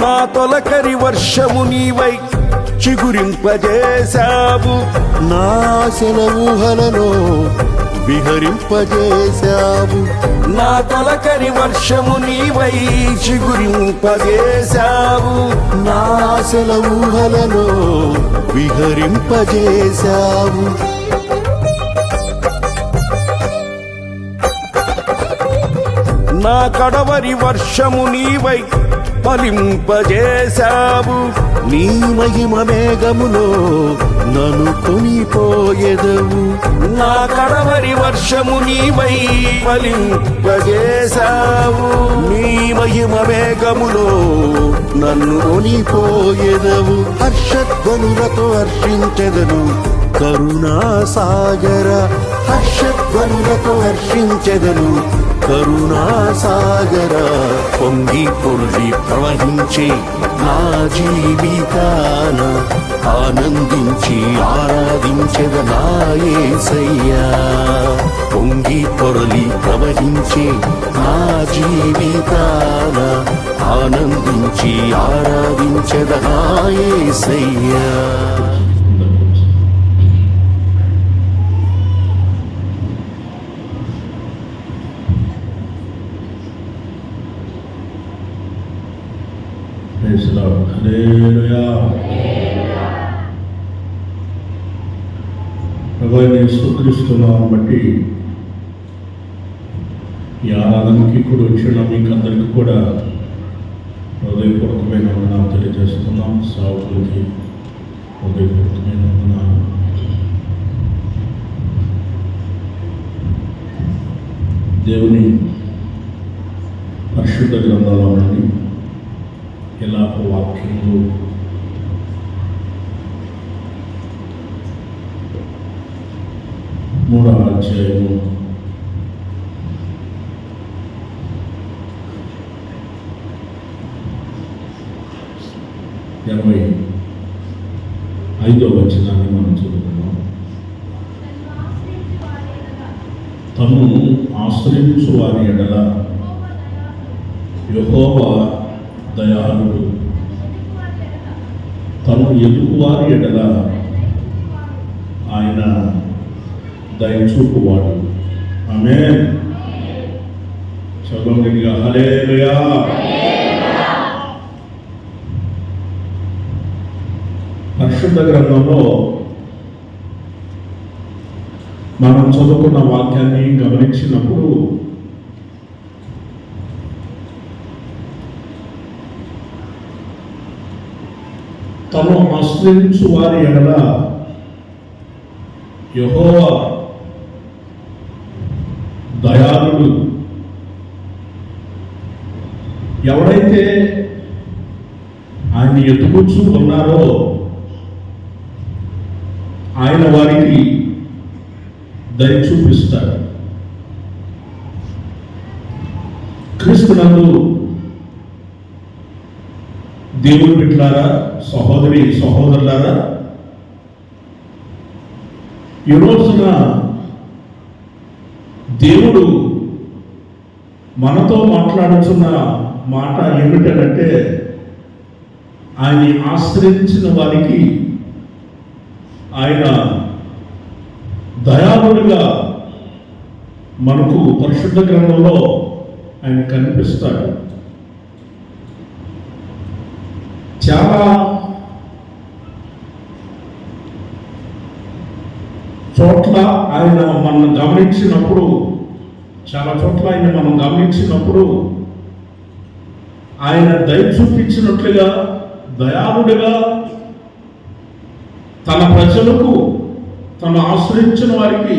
నా తొలకరి వర్షము నీవై చిగురింపజేశావు, నా ఆశల ఊహలను విహరింపజేశావు. నా తొలకరి వర్షము నీవై చిగురింపజేశావు, నా ఆశల ఊహలను విహరింపజేశావు. నా కడవరి వర్షము నీవై ఫలింపజేశావు, నీ మహిమ మేఘములో నన్ను కొనిపోయెదవు. నా కడవరి వర్షము నీవై ఫలింపజేశావు, నీ మహిమ మేఘములో నన్ను కొనిపోయెదవు. హర్షధ్వనులతో హర్షించెదను కరుణా సాగర, హర్షధ్వనులతో హర్షించెదను కరుణా సాగర. పొంగి పొర్లి ప్రవహించే నా జీవితాన ఆనందించి ఆరాధించెద నా యేసయ్యా. పొంగి పొరలి ప్రవహించే నా జీవితాన ఆనందించి ఆరాధించెద నా యేసయ్యా. యేసుక్రీస్తునామమును బట్టి ఈ ఆరాధనకి కూడా వచ్చిన మీకు అందరికీ కూడా హృదయపూర్వకమైన వందనాలు తెలియజేస్తున్నాం. సావులకి హృదయపూర్వకమైన వందనాలు. దేవుని పరిశుద్ధ గ్రంథంలో నుండి విలాప వాక్యములు 3వ అధ్యాయము 25వ వచనాన్ని మనం చదువుకున్నాం. తను ఆశ్రయించు వారి ఎడల యెహోవా దయాళుడు, తను ఎదుగువారి ఎడల ఆయన దయచూపువాడు. ఆమేన్. చదవండిగా హల్లెలూయా. పరిశుద్ధ గ్రంథంలో మనం చదువుకున్న వాక్యాన్ని గమనించినప్పుడు తను ఆశ్రయించు వారి ఎడల యెహోవా దయాళుడు. ఎవరైతే ఆయన ఎత్తుకొచ్చు ఉన్నారో ఆయన వారికి దయ చూపిస్తాడు. క్రీస్తునందు దేవుని బిడ్డలారా, సహోదరి సహోదరులారా, ఈ రోజున దేవుడు మనతో మాట్లాడుతున్న మాట ఏమిటంటే ఆయన్ని ఆశ్రయించిన వారికి ఆయన దయాళుడుగా మనకు పరిశుద్ధ గ్రంథంలో ఆయన కనిపిస్తాడు. చాలా చోట్ల ఆయన మనం గమనించినప్పుడు ఆయన దయ చూపించినట్లుగా దయాళుడిగా తన ప్రజలకు తను ఆశ్రయించిన వారికి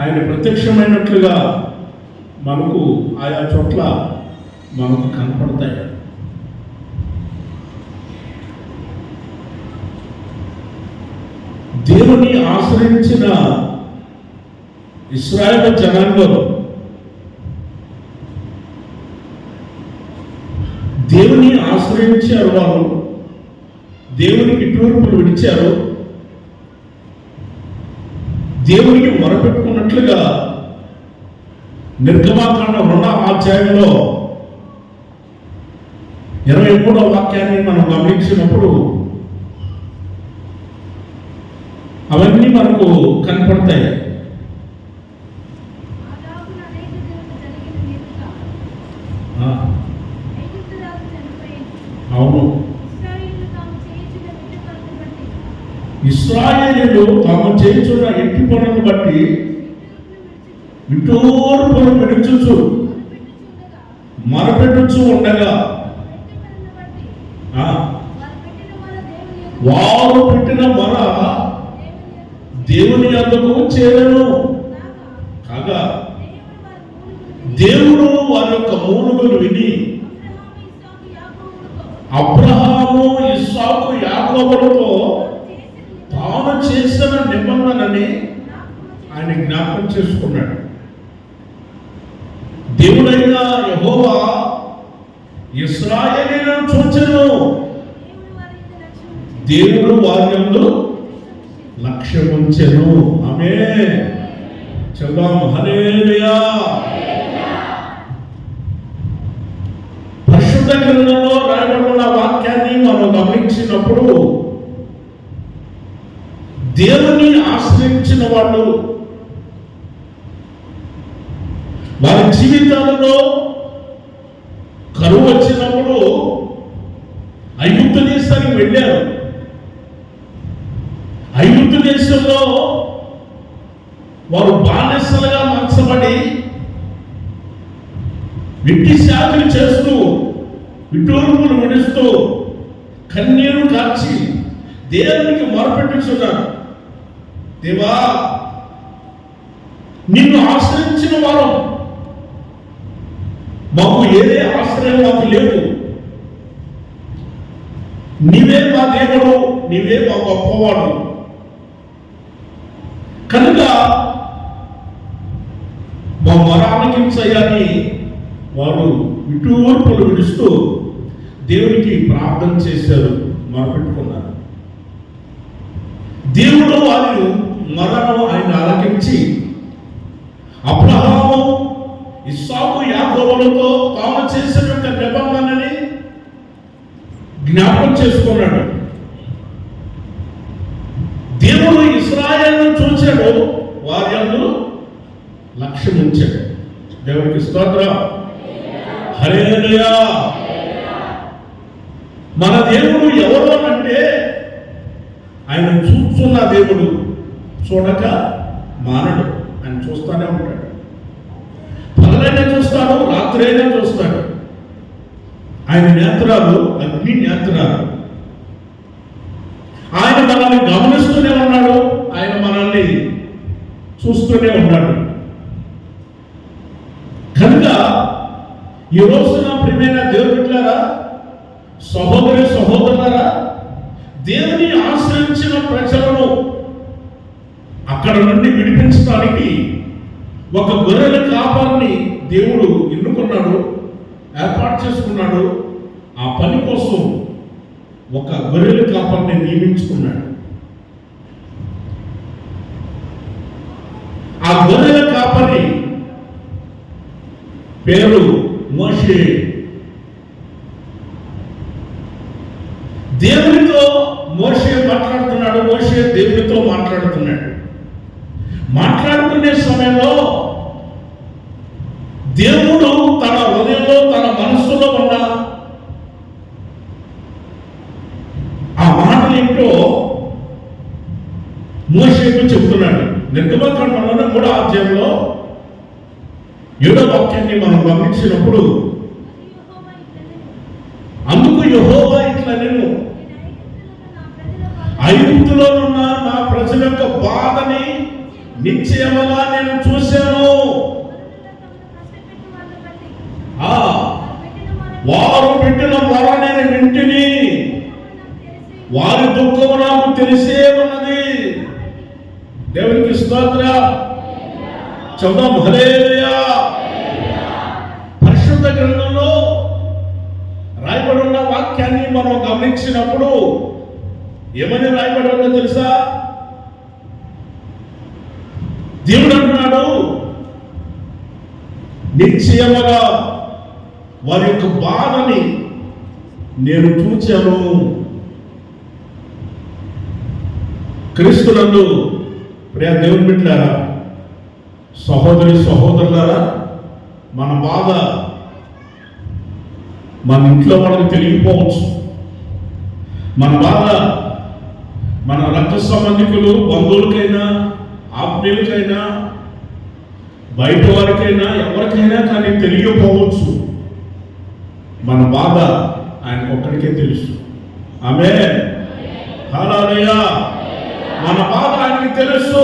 ఆయన ప్రత్యక్షమైనట్లుగా మనకు ఆయా చోట్ల మనకు కనపడతాయి. దేవుని ఆశ్రయించిన ఇశ్రాయేలు జనాంగం దేవుని ఆశ్రయించారు. వారు దేవునికి తూర్పులు విడిచారు. దేవునికి మొరపెట్టుకున్నట్లుగా నిర్గమాకాండ 2వ అధ్యాయంలో 23వ వాక్యాన్ని మనం గమనించినప్పుడు అవన్నీ మనకు కనపడతాయి. అవును, ఇశ్రాయేలీయులు తాము చేస్తున్న ఎట్టి పనులను బట్టి విటూర్పులు విడుచుచు మరపెట్టుచు ఉండగా వారు పెట్టిన మొర దేవుని యొద్దకు చేరెను కాగా దేవుడు వారి యొక్క మూలుగులు విని అబ్రహాము, ఇస్సాకు, యాకోబులతో తాను చేసిన నిబంధనని ఆయన జ్ఞాపకం చేసుకున్నాడు. దేవుడైన యెహోవా ఇశ్రాయేలీయులను చూచెను. దేవుడు వారి యందు లక్ష్యముంచెను. ఆమేన్. చెప్దాం హల్లెలూయా. పరిశుద్ధ గ్రంథంలో రాయబడిన వాక్యాన్ని మనం గమనించినప్పుడు దేవుని ఆశ్రయించిన వాళ్ళు వారి జీవితాలలో కరువు వచ్చినప్పుడు ఐగుప్తు దేశానికి వెళ్ళారు. ఐగుప్తు దేశంలో వారు బానిసలుగా మార్చబడి వెట్టి శాఖలు చేస్తూ విటూర్పులు విడుస్తూ కన్నీరు కార్చి దేవునికి మొరపెట్టుచున్నారు. దేవా, నిన్ను ఆశ్రయించిన వారు మాకు ఏదే ఆశ్రయం మాకు లేదు. నీవే మా దేవుడు, నీవే మా గొప్పవాడు. కనుక మా మొర ఆలకించయ్యని వారు విటూర్పులు విడుస్తూ దేవునికి ప్రార్థన చేశారు, మొరపెట్టుకున్నారు. దేవుడు వారి మొరను ఆయన ఆలకించి అబ్రహాము, ఇస్సాకు, యాకోబులతో తాను చేసినటువంటి నిబంధనని జ్ఞాపకం చేసుకున్నాడు. దేవుడు ఇశ్రాయేలును చూశాడు, వారి యందు లక్ష్యం ఉంచాడు. దేవుడికి స్తోత్రం. హల్లెలూయా. మన దేవుడు ఎవరు అంటే ఆయన చూస్తున్న దేవుడు, చూడక మానడు. ఆయన చూస్తూనే ఉంటాడు. పగలైనా చూస్తాడు, రాత్రి అయినా చూస్తాడు. ఆయన నేత్రాలు అగ్ని నేత్రాలు. ఆయన మనల్ని గమనిస్తూనే ఉన్నాడు, ఆయన మనల్ని చూస్తూనే ఉన్నాడు. కనుక ఈ రోజున ప్రియమైన దేవుని బిడ్డలారా, సహోదరి సహోదరులారా, దేవుని ఆశ్రయించిన ప్రజలను అక్కడ నుండి విడిపించడానికి ఒక గొర్రెల కాపరిని దేవుడు ఎన్నుకున్నాడు, ఏర్పాటు చేసుకున్నాడు. ఆ పని కోసం ఒక గొర్రెల కాపరిని నియమించుకున్నాడు. ఆ గొర్రెల కాపరి పేరు మోషే. దేవునితో మోషే మాట్లాడుతున్నాడు, మోషే దేవునితో మాట్లాడుతున్నాడు. మాట్లాడుకునే సమయంలో దేవుడు తన హృదయంలో, తన మనస్సులో ఉన్న ఆ మాటలు ఏంటో మోషేకు చెబుతున్నాడు. నిర్గమకాండంలోని 3వ అధ్యాయంలో 7వ వాక్యాన్ని మనం గమనించినప్పుడు, అందుకు యెహోవా ఇట్లా నేను ఐగుప్తులో ఉన్న నా ప్రజల యొక్క బాధని నిశ్చయముగా నేను చూశాను. వారు పెట్టిన మొర నేను వింటిని, వారి దుఃఖము నాకు తెలిసే ఉన్నది. దేవునికి స్తోత్రం. చెబుదాం హల్లెలూయా. పరిశుద్ధ గ్రంథంలో రాయబడి ఉన్న వాక్యాన్ని మనం గమనించినప్పుడు ఏమని రాయబడి ఉందో తెలుసా? దేవుడు అంటున్నాడు, నిశ్చయముగా వారి యొక్క బాధని నేను చూచాను. క్రీస్తునందు ప్రియ దేవుని బిడ్డలారా, సహోదరి సహోదరులారా, మన బాధ మన ఇంట్లో వాళ్ళకి తెలియకపోవచ్చు. మన బాధ మన రక్త సంబంధికులు, బంధువులకైనా, ఆత్మీయులకైనా, బయట వారికైనా, ఎవరికైనా కానీ తెలియకపోవచ్చు. మన బాధ ఆయనకు ఒక్కడికే తెలుసు. ఆమేన్, హల్లెలూయా. మన బాధ ఆయనకి తెలుసు.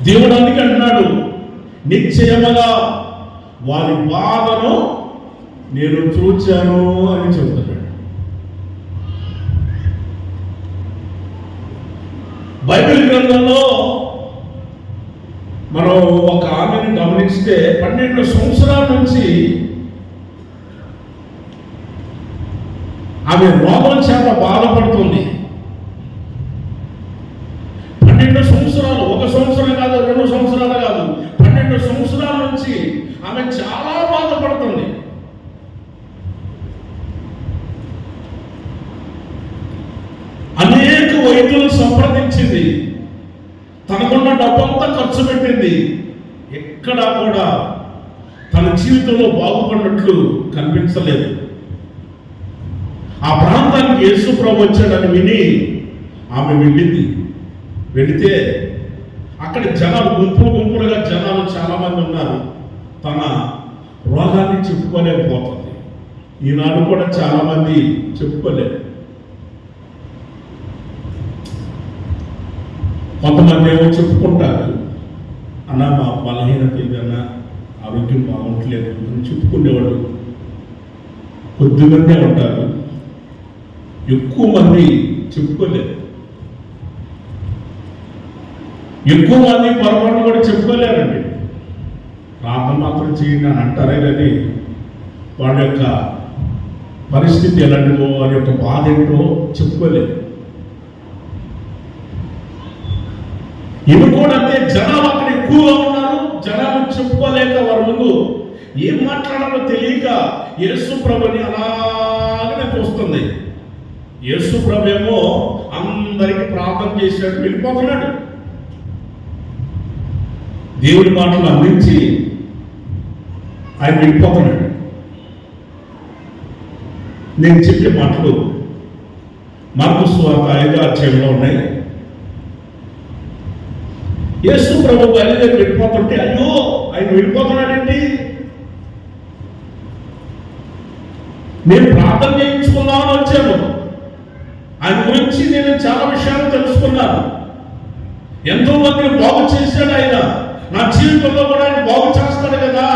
దేవుడు అందుకే అంటున్నాడు, నిశ్చయముగా వారి బాధను నేను చూచాను అని చెబుతున్నాడు. బైబిల్ గ్రంథంలో మనం ఒక ఆమెను గమనిస్తే 12 సంవత్సరాల నుంచి ఆమె రోగం చేత బాధపడుతుంది. 12 సంవత్సరాలు, 1 సంవత్సరం కాదు, 2 సంవత్సరాలు కాదు, 12 సంవత్సరాల నుంచి ఆమె చాలా బాధపడుతుంది. అనేక వైద్యులను సంప్రదించింది, తనకున్న డబ్బంతా ఖర్చు పెట్టింది. ఎక్కడా కూడా తన జీవితంలో బాగుపడినట్లు కనిపించలేదు. ఆ ప్రాంతానికి యేసు ప్రభు వచ్చాడని విని ఆమె వెళ్ళింది. వెళితే అక్కడ జనాలు గుంపులుగా జనాలు చాలా మంది ఉన్నారు. తన రోగాన్ని చెప్పుకోలేకపోతుంది. ఈనాడు కూడా చాలా మంది చెప్పుకోలేరు. కొంతమంది ఏమో చెప్పుకుంటారు, అన్న మా బలహీనత ఏదన్నా, ఆరోగ్యం బాగుంటలేదు అని చెప్పుకునేవాడు కొద్దిమందే ఉంటారు. ఎక్కువ మంది చెప్పుకోలేరు. ఎక్కువ మంది పొరపాటు కూడా చెప్పుకోలేరండి. ప్రార్థన మాత్రం చేయండి అని అంటారే కానీ వాళ్ళ యొక్క పరిస్థితి ఎలాంటిదో, వారి యొక్క బాధ ఏంటో చెప్పుకోలేదు. ఇవి కూడా అంతే. జనాలు అక్కడ ఎక్కువగా ఉన్నారు. జనాలు చెప్పుకోలేక వారి ముందు ఏం మాట్లాడాలో తెలియక యేసు ప్రభుని అలాగనే చూస్తుంది. యేసు ప్రభు ఏమో అందరికీ ప్రార్థన చేసినట్టు వెళ్ళిపోతున్నాడు. దేవుడి మాటలు అందించి ఆయన వెళ్ళిపోతున్నాడు. నేను చెప్పే మాటలు మార్కు సువార్త 5వ అధ్యాయంలో ఉన్నాయి. యేసు ప్రభు బయలుదేరి వెళ్ళిపోతుంటే, అయ్యో ఆయన వెళ్ళిపోతున్నాడండి, నేను ప్రార్థన చేయించుకున్నామని వచ్చాను. ఆయన గురించి నేను చాలా విషయాలు తెలుసుకున్నాను. ఎంతో మందిని బాగు చేశాడు ఆయన. నా జీవితంలో కూడా ఆయన బాగు చేస్తాడు కదా.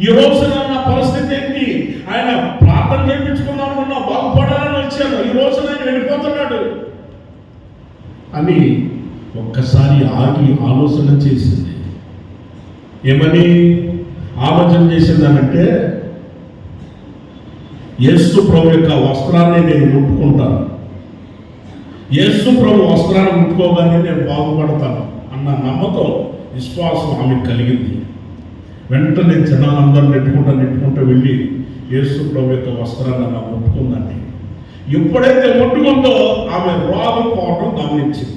ఈ రోజున నా పరిస్థితి ఏంటి? ఆయన ప్రార్థన చేయించుకున్నామన్నా బాగుపడాలని వచ్చాను. ఈ రోజున ఆయన వెళ్ళిపోతున్నాడు అని ఒక్కసారి ఆగి ఆలోచన చేసింది. ఏమని ఆలోచన చేసిందనంటే, యేసు ప్రభు యొక్క వస్త్రాన్ని నేను ముట్టుకుంటాను, యేసు ప్రభు వస్త్రాన్ని ముట్టుకోగానే నేను బాగుపడతాను అన్న నమ్మకం, విశ్వాసం ఆమెకు కలిగింది. వెంటనే జనాలందరూ నెట్టుకుంటూ వెళ్ళి యేసు ప్రభు యొక్క వస్త్రాన్ని అలా ముట్టుకుందండి. ఎప్పుడైతే ముట్టుకుందో ఆమె రోగం పోవడం గమనించింది.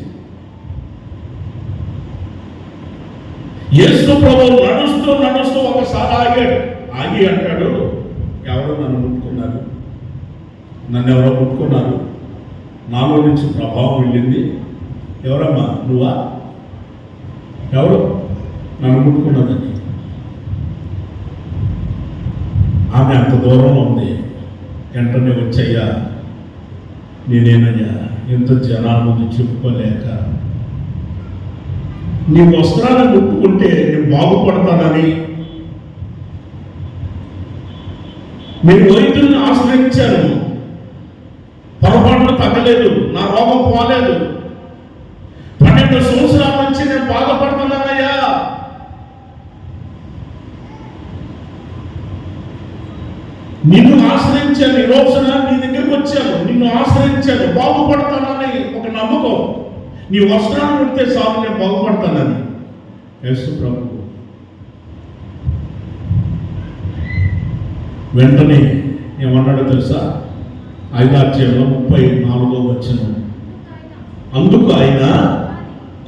యేసు ప్రభు నడుస్తూ ఒకసారి ఆగి అంటాడు, ఎవరు నన్ను ముట్టుకున్నారు? నన్ను ఎవరో ముట్టుకున్నారు, నాలో నుంచి ప్రభావం వెళ్ళింది. ఎవరమ్మా? నువ్వా? ఎవరు నన్ను ముట్టుకున్నదని? ఆమె అంత దూరంలో ఉంది. వెంటనే వచ్చయ్యా, నేనేనయ్యా, ఎంత జనాల ముందు చెప్పుకోలేక నీ వస్త్రాన్ని ముట్టుకుంటే నేను బాగుపడతానని నేను వైద్యుల్ని ఆశ్రయించాను. పొరపాట్లు తగ్గలేదు, నా రోగం పోలేదు. 12 సంవత్సరాల నుంచి నేను బాధపడుతున్నానయ్యా. నిన్ను ఆశ్రయించాను, ఈ రోజున నీ దగ్గరికి వచ్చాను, నిన్ను ఆశ్రయించాను, బాగుపడతానని ఒక నమ్మకం. నీ వస్త్రాన్ని ఉంటే చాలు నేను బాగుపడతానని. యేసు ప్రభు వెంటనే ఏమన్నాడో తెలుసా? 5వ అధ్యాయంలో 34వ వచనం. అందుకు ఆయన,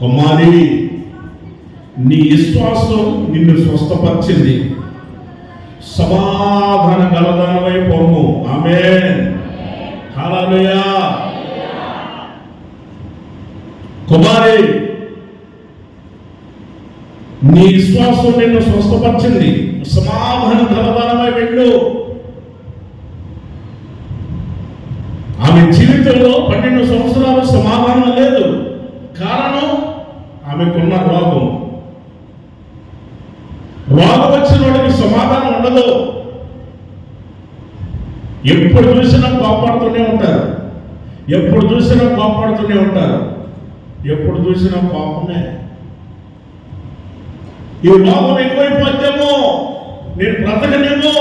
కుమారి, నీ విశ్వాసం నిన్ను స్వస్థపరిచింది, సమాధాన గలదానమై పొమ్ము. ఆమేన్, హల్లెలూయా. కుమారి, నీ విశ్వాసం నిన్ను స్వస్థపరిచింది, సమాధాన గలదానమై వెళ్ళు. ఆమె జీవితంలో 12 సంవత్సరాలు సమాధానం లేదు. కారణం ఆమెకున్న రోగం. రోగం వచ్చిన వాడికి సమాధానం ఉండదు. ఎప్పుడు చూసినా కోపడుతూనే ఉంటారు, ఎప్పుడు చూసినా కోపడుతూనే ఉంటారు, ఎప్పుడు చూసినా కోపమే. ఈ రోగం ఎక్కువైపోతేమో, నేను బ్రతకనేమో,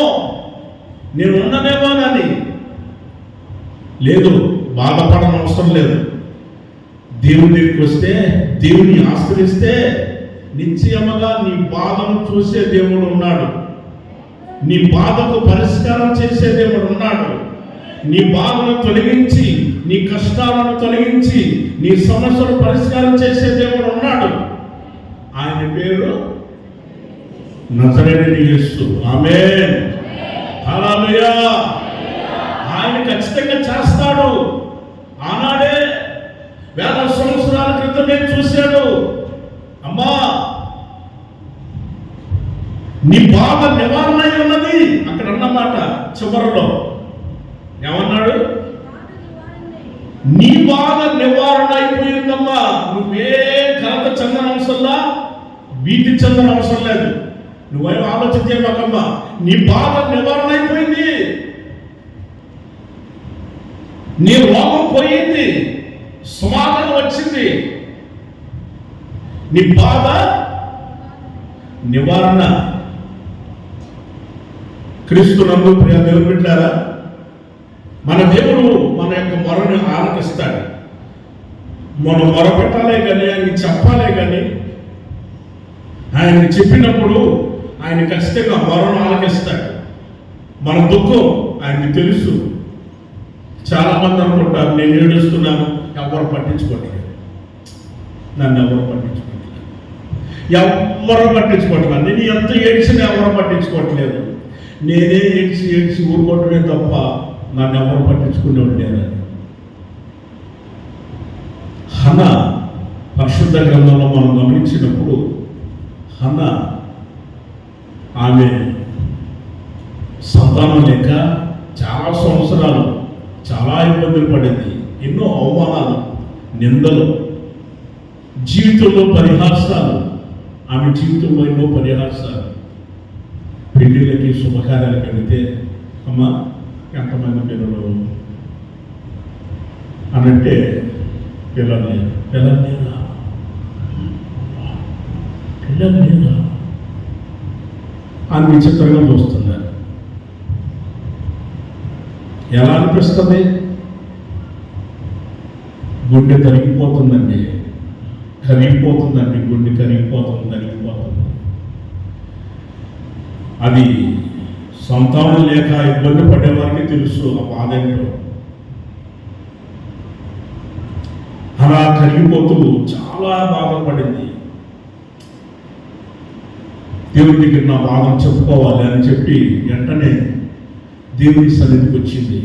నేను ఉండనేమో అని లేదు. బాధపడని అవసరం లేదు. దేవుని దగ్గరికి వస్తే, దేవుని ఆశ్రయిస్తే నిశ్చయముగా నీ బాధను చూసే దేవుడు ఉన్నాడు. నీ బాధకు పరిష్కారం చేసే దేవుడు ఉన్నాడు. నీ బాధను తొలగించి, నీ కష్టాలను తొలగించి, నీ సమస్యను పరిష్కారం చేసే దేవుడు ఉన్నాడు. ఆయన పేరు నజరేయుడైన యేసు. ఆమేన్, హల్లెలూయా. ఆయన ఖచ్చితంగా చేస్తాడు. ఆనాడే 1000 సంవత్సరాల క్రితమే చూశాడు. అమ్మా, నీ బాధ నివారణ అయి ఉన్నది అక్కడ అన్నమాట. చివరిలో ఏమన్నాడు? నీ బాధ నివారణ అయిపోయిందమ్మా. నువ్వే కలత చెందని అవసరంలా, భీతి చెందని అవసరం లేదు. నువ్వేం ఆలోచించేవాకమ్మా, నీ బాధ నివారణ అయిపోయింది, నీ రోగం పోయింది, సమాధానం వచ్చింది, నీ బాధ నివారణ. క్రీస్తునందు ప్రియ దేవుని బిడ్డలారా, మన దేవుడు మన యొక్క మొరని ఆలకిస్తాడు. మనం మొరపెట్టాలే కానీ, ఆయనకి చెప్పాలే కానీ, ఆయనకి చెప్పినప్పుడు ఆయన ఖచ్చితంగా మొరను ఆలకిస్తాడు. మన దుఃఖం ఆయనకి తెలుసు. చాలా మంది అనుకుంటారు, నేను ఏడుస్తున్నాను, ఎవరు పట్టించుకోవట్లేదు, నన్ను ఎవరు పట్టించుకోవట్లేదు, ఎవరు పట్టించుకోవట్లేదు, నేను ఎంత ఏడ్చినా ఎవరు పట్టించుకోవట్లేదు, నేనే ఏడ్చి ఊరుకోవటమే తప్ప నన్ను ఎవరు పట్టించుకునేవాడు లేదని. హన్నా పరిశుద్ధ గ్రంథంలో మనం గమనించినప్పుడు, హన్నా ఆమె సంతానం లేక చాలా సంవత్సరాలు చాలా ఇబ్బందులు పడింది. ఎన్నో అవమానాలు, నిందలు, జీవితంలో పరిహాసాలు. ఆమె జీవితంలో ఎన్నో పరిహాసాలు. పెళ్ళిళ్ళకి, శుభకార్యాలకు వెళితే, అమ్మా ఎంతమంది పిల్లలు అనంటే, పిల్లలు లేరు, పిల్లలు లేరా, పిల్లలు లేరా అని విచిత్రంగా చూస్తున్నారు. ఎలా అనిపిస్తుంది? గుండె కరిగిపోతుందండి, కరిగిపోతుందండి, గుండె కరిగిపోతుంది. అది సంతానం లేక ఇబ్బంది పడే వారికి తెలుసు ఆ బాధ ఏంటో. అలా కరిగిపోతూ చాలా బాధపడింది. దేవుడి దగ్గర నా బాధను చెప్పుకోవాలి అని చెప్పి వెంటనే దేవుని సన్నిధికి వచ్చింది.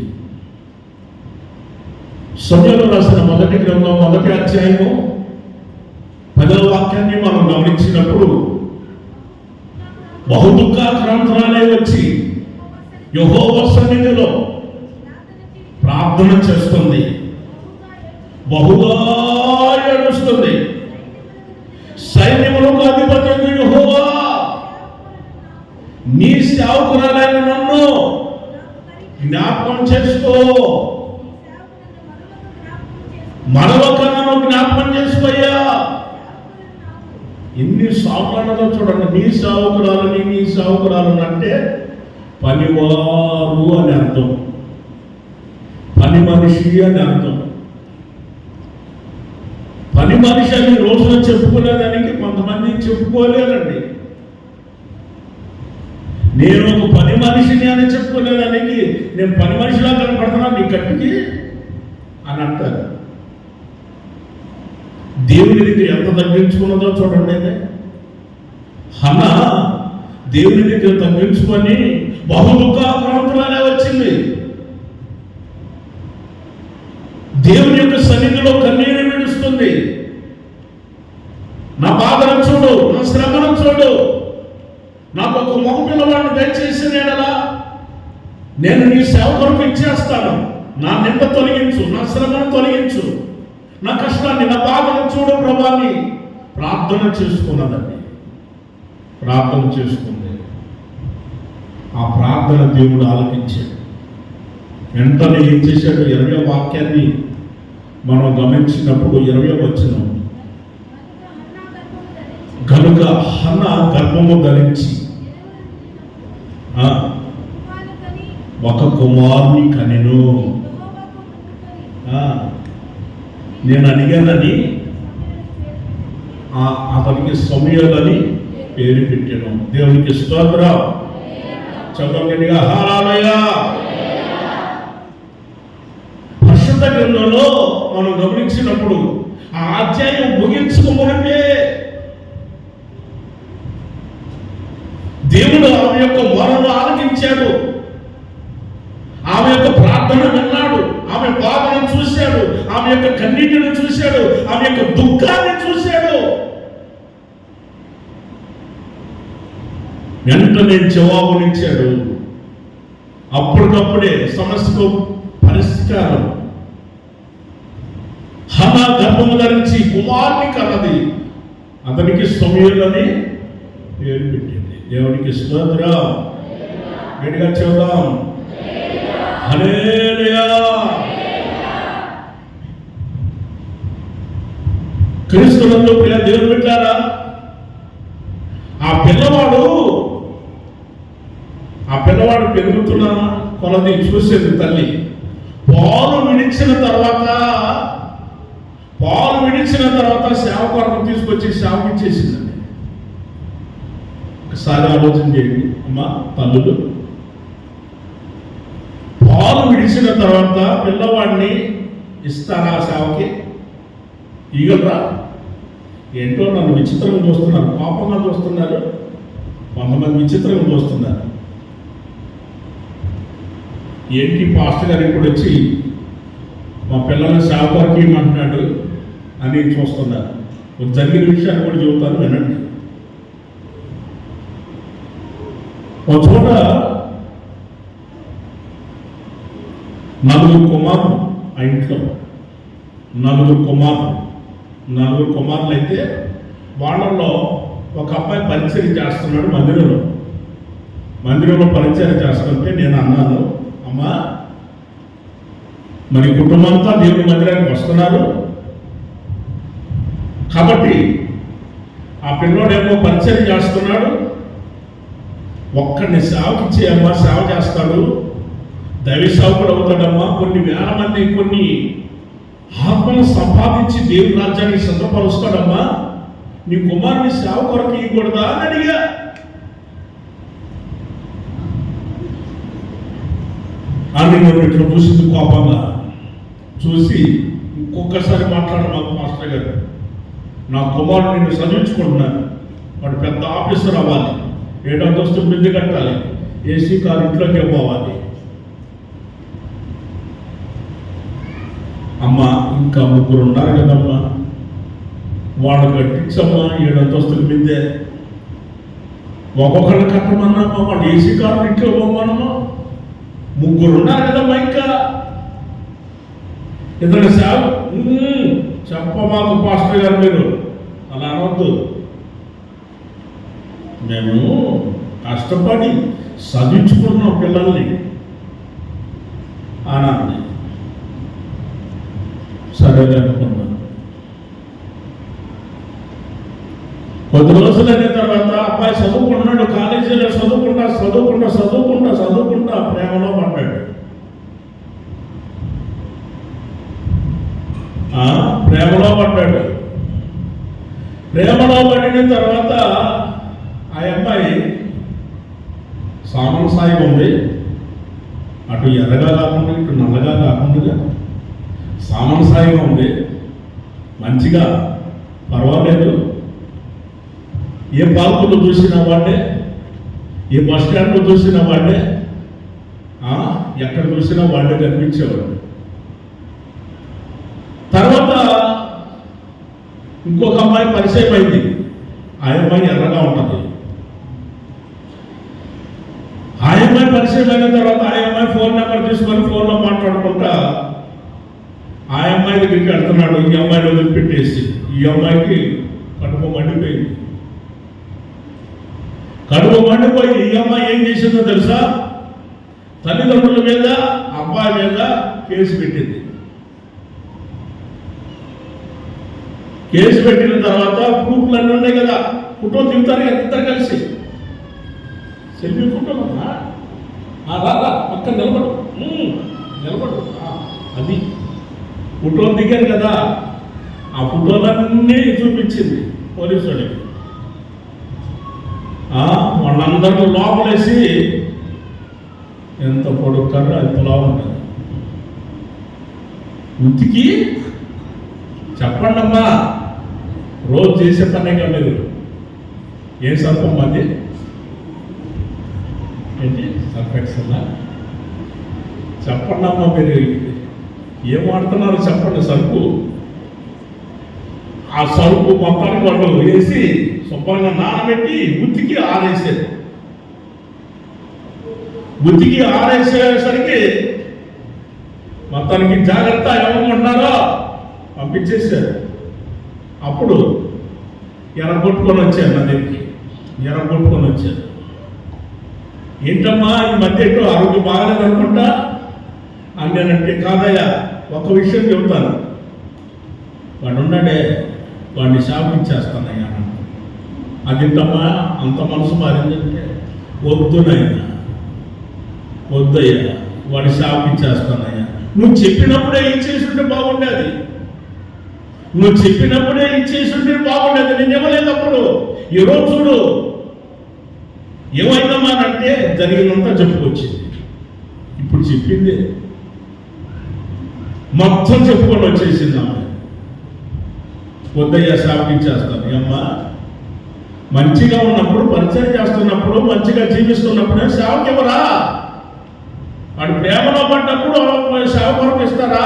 సమయంలో రాసిన 1వ గ్రంథం 1వ అధ్యాయము 10వ వాక్యాన్ని మనం గమనించినప్పుడు, బహుదుఃఖాక్రాంతురాలై వచ్చి యెహోవా సన్నిధిలో ప్రార్థన చేస్తుంది, బహుగా ఏడుస్తుంది. సైన్యములకు అధిపతి యెహోవా, నీ సేవకురాలైన నన్ను జ్ఞాపకం చేసుకో, మరొక నన్ను జ్ఞాపకం చేసుకోయ్యా. ఎన్ని సావుకురాలతో చూడండి. నీ సేవకురాలని, నీ సేవకురాలని అంటే పనివారు అని అర్థం, పని మనిషి అని అర్థం. పని మనిషి అని రోజున చెప్పుకునేదానికి కొంతమంది చెప్పుకోలేరండి. నేను ఒక పని మనిషిని అని చెప్పుకునేదానికి నేను పని మనిషిలా కనపడుతున్నా నీ కట్టుకి అని అంటారు. దేవుని దగ్గర ఎంత తగ్గించుకున్నదో చూడండి. హన్న దేవుని దగ్గర తగ్గించుకొని బహుదుఃఖాక్రాంతులనే వచ్చింది. దేవుని యొక్క సన్నిధిలో కన్నీరు విడుస్తుంది. నా బాధను చూడు, నా శ్రమను చూడు, నాకు ఒక మగ పిల్లవాడిని దయచేసి నేను నీ సేవ కొరకు ఇచ్చేస్తాను. నా నింద తొలగించు, నా శ్రమను తొలగించు, నా కష్టాన్ని, నా బాధను చూడు ప్రభాని ప్రార్థన చేసుకున్నదండి. ప్రార్థన చేసుకుంది. ఆ ప్రార్థన దేవుడు ఆలకించాడు. వెంటనే ఏం చేశాడు? 20వ వాక్యాన్ని మనం గమనించినప్పుడు 20వ వచనం, కనుక హన్న గర్భము ధరించి ఒక కుమారుని కనెను. నేను అడిగానని అతనికి సమూయేలని పేరు పెట్టాను. దేవునికి స్తోత్రం. చదవగలిగా హల్లెలూయా. పరిశుద్ధ గ్రంథంలో మనం గమనించినప్పుడు ఆ అధ్యాయం ముగించుకోమనిపే దేవుడు ఆమె యొక్క మొరను ఆలకించాడు. ఆమె యొక్క ప్రార్థన విన్నాడు. ఆమె బాధను చూశాడు. ఆమె యొక్క కన్నీటిని చూశాడు. ఆమె యొక్క దుఃఖాన్ని చూశాడు. వెంటనే జవాబునిచ్చాడు. అప్పటికప్పుడే సమస్యకు పరిష్కారం. హన్నా గర్భము ధరించి కుమారుని కన్నది. అతనికి సమూయేలని పేరు పెట్టింది. దేవునికి స్తోత్రం. గట్టిగా చెబుదాం హల్లెలూయా. క్రీస్తునందు ప్రియ దేవుని బిడ్డలారా, ఆ పిల్లవాడు పెరుగుతున్న కొలది చూసేది తల్లి. పాలు విడిచిన తర్వాత సేవ కొరకు తీసుకొచ్చి సేవకిచ్చేసిందండి. ఒకసారి ఆలోచన చేయండి అమ్మా తల్లులు. పాలు విడిచిన తర్వాత పిల్లవాడిని ఇస్తారా సేవకి? ఈగలరా? ఏంటో నన్ను విచిత్రంగా చూస్తున్నారు, పాపంగా చూస్తున్నారు. కొంతమంది విచిత్రంగా చూస్తున్నారు. ఏంటి పాస్టర్ గారు ఇప్పుడు వచ్చి మా పిల్లల్ని సేవకి ఇమ్మంటున్నాడు అని చూస్తున్నారు. జరిగిన విషయాన్ని కూడా చెబుతాను, వినండి. ఒక చోట 4 కుమారులు ఆ ఇంట్లో 4 కుమారులు అయితే వాళ్ళల్లో ఒక అబ్బాయి పరిచయం చేస్తున్నాడు. మందిరంలో పరిచయం చేస్తుంటే నేను అన్నాను, అమ్మా మరి కుటుంబంతో దేవుని మందిరానికి వస్తున్నారు కాబట్టి ఆ పిల్లోడేమో పరిచయం చేస్తున్నాడు, ఒక్కడిని సేవకిచ్చి అమ్మా సేవ చేస్తాడు, దైవ సేవకుడు అవుతాడమ్మా, కొన్ని వేల మంది కొన్ని ఆత్మను సంపాదించి దేవుని రాజ్యానికి సిద్ధపరుస్తాడమ్మా, నీ కుమారుని సేవ కొరకు ఇవ్వకూడదా అని అడిగా. అని నేను ఇట్లా చూసింది కోపంగా చూసి, ఇంకొకసారి మాట్లాడమాకు మాస్టర్ గారు, నా కుమారుడు నిన్ను చదివించుకుంటున్నాను, వాడు పెద్ద ఆఫీసర్ అవ్వాలి, 7వ అంతస్తు బిల్లు కట్టాలి, ఏసీ కారు ఇంట్లోకి పోవాలి. అమ్మ ఇంకా 3 ఉన్నారు కదమ్మా, వాడు కట్టించమ్మా 7 అంతస్తుల మీదే, ఒక్కొక్కళ్ళు కట్టమన్నామా, వాడు ఏసీ కారు ఇంట్లో పోమన్నమా, 3 ఉన్నారు కదమ్మా, ఇంకా ఇతను సేవ చెప్పమాకు పాస్టర్ గారు, మీరు అలా అనవద్దు, మేము కష్టపడి చదివించుకున్నాం పిల్లల్ని అనాలి. సరే అనుకున్నాను. కొద్ది రోజులు అయిన తర్వాత అబ్బాయి చదువుకుంటున్నాడు, కాలేజీలో చదువుకుంటా ప్రేమలో పడ్డాడు. ప్రేమలో పడిన తర్వాత ఆ అమ్మాయి సామరసాయిగా ఉంది. అటు ఎర్రగా కాకుండా ఇటు నల్లగా కాకుండా సామరసాయిగా ఉంది, మంచిగా పర్వాలేదు. ఏ పార్కులు చూసిన వాడే, ఏ బస్ స్టాండ్లో చూసిన వాడే, ఎక్కడ చూసినా వాడే కనిపించేవాడు. తర్వాత ఇంకొక అమ్మాయి పరిచయం అయింది. ఆ అమ్మాయి ఎర్రగా ఉంటుంది. ఆ అమ్మాయి పరిచయం అయిన తర్వాత ఆ అమ్మాయి ఫోన్ నెంబర్ తీసుకొని ఫోన్లో మాట్లాడుకుంటా ఆ అమ్మాయి దగ్గరికి వెళ్తున్నాడు. ఈ అమ్మాయిని వదిలిపెట్టేసి ఈ అమ్మాయికి కడుపు మండిపోయింది. కడుపు మండిపోయి ఈ అమ్మాయి ఏం చేసిందో తెలుసా? తల్లిదండ్రుల మీద, అబ్బాయి మీద కేసు పెట్టింది. కేసు పెట్టిన తర్వాత ప్రూఫ్లు అన్నీ ఉన్నాయి కదా, ఫోటో దిగుతారు ఇద్దరు కలిసి. సెల్ఫీ ఫోటోలమ్మా, రా పక్కన నిలబడు, నిలబడు. అది ఫోటోలు దిగారు కదా, ఆ ఫోటోలన్నీ చూపించింది పోలీసు వాళ్ళకి. వాళ్ళందరూ లోపలేసి ఎంత పొడుగుతారో అంతలా ఉంటుంది. ఉతికి చెప్పండి అమ్మా, రోజు చేసే పనేగా మీరు. ఏ సర్పం అది ఏంటి సర్ఫెక్సల్లా? చెప్పండి అమ్మా, మీరు ఏం వాడుతున్నారు చెప్పండి. సరుకు, ఆ సరుకు మొత్తానికి వాళ్ళు వేసి శుభ్రంగా నానబెట్టి ఉతికి ఆరేసేది. ఉతికి ఆరేసేసరికి మొత్తానికి జాగ్రత్త ఏమనుకుంటున్నారో పంపించేశారు. అప్పుడు ఎర్రగొట్టుకొని వచ్చారు, నా దగ్గరికి ఎర్రగొట్టుకొని వచ్చారు. ఏంటమ్మా ఈ మధ్య ఎటు ఆరోగ్యం బాగాలేదు అనుకుంటా అన్నానంటే, కాదయ్యా ఒక విషయం చెబుతాను, వాడు ఉన్నాడే వాడిని శాపించేస్తానయ్యా. అదింటమ్మా అంత మనసు మారిందంటే, వద్దునయ్యా వద్దయ్యా, వాడి శాపించేస్తానయ్యా. నువ్వు చెప్పినప్పుడే ఇచ్చేస్తుంటే బాగుండేది, నువ్వు చెప్పినప్పుడే ఇచ్చేస్తుంటే బాగుండేది. నేను ఇవ్వలేదు అప్పుడు. ఈరోజు చూడు ఏమైందమ్మా అంటే జరిగినంతా చెప్పుకొచ్చింది. ఇప్పుడు చెప్పింది మొత్తం చెప్పుకొని వచ్చేసింది అమ్మాయి. వద్దయ్యా శాపించేస్తాను. అమ్మా మంచిగా ఉన్నప్పుడు, పరిచయం చేస్తున్నప్పుడు, మంచిగా జీవిస్తున్నప్పుడే సేవకి ఇవ్వరా? వాడు ప్రేమలో పడ్డప్పుడు సేవ కొరకు ఇస్తారా?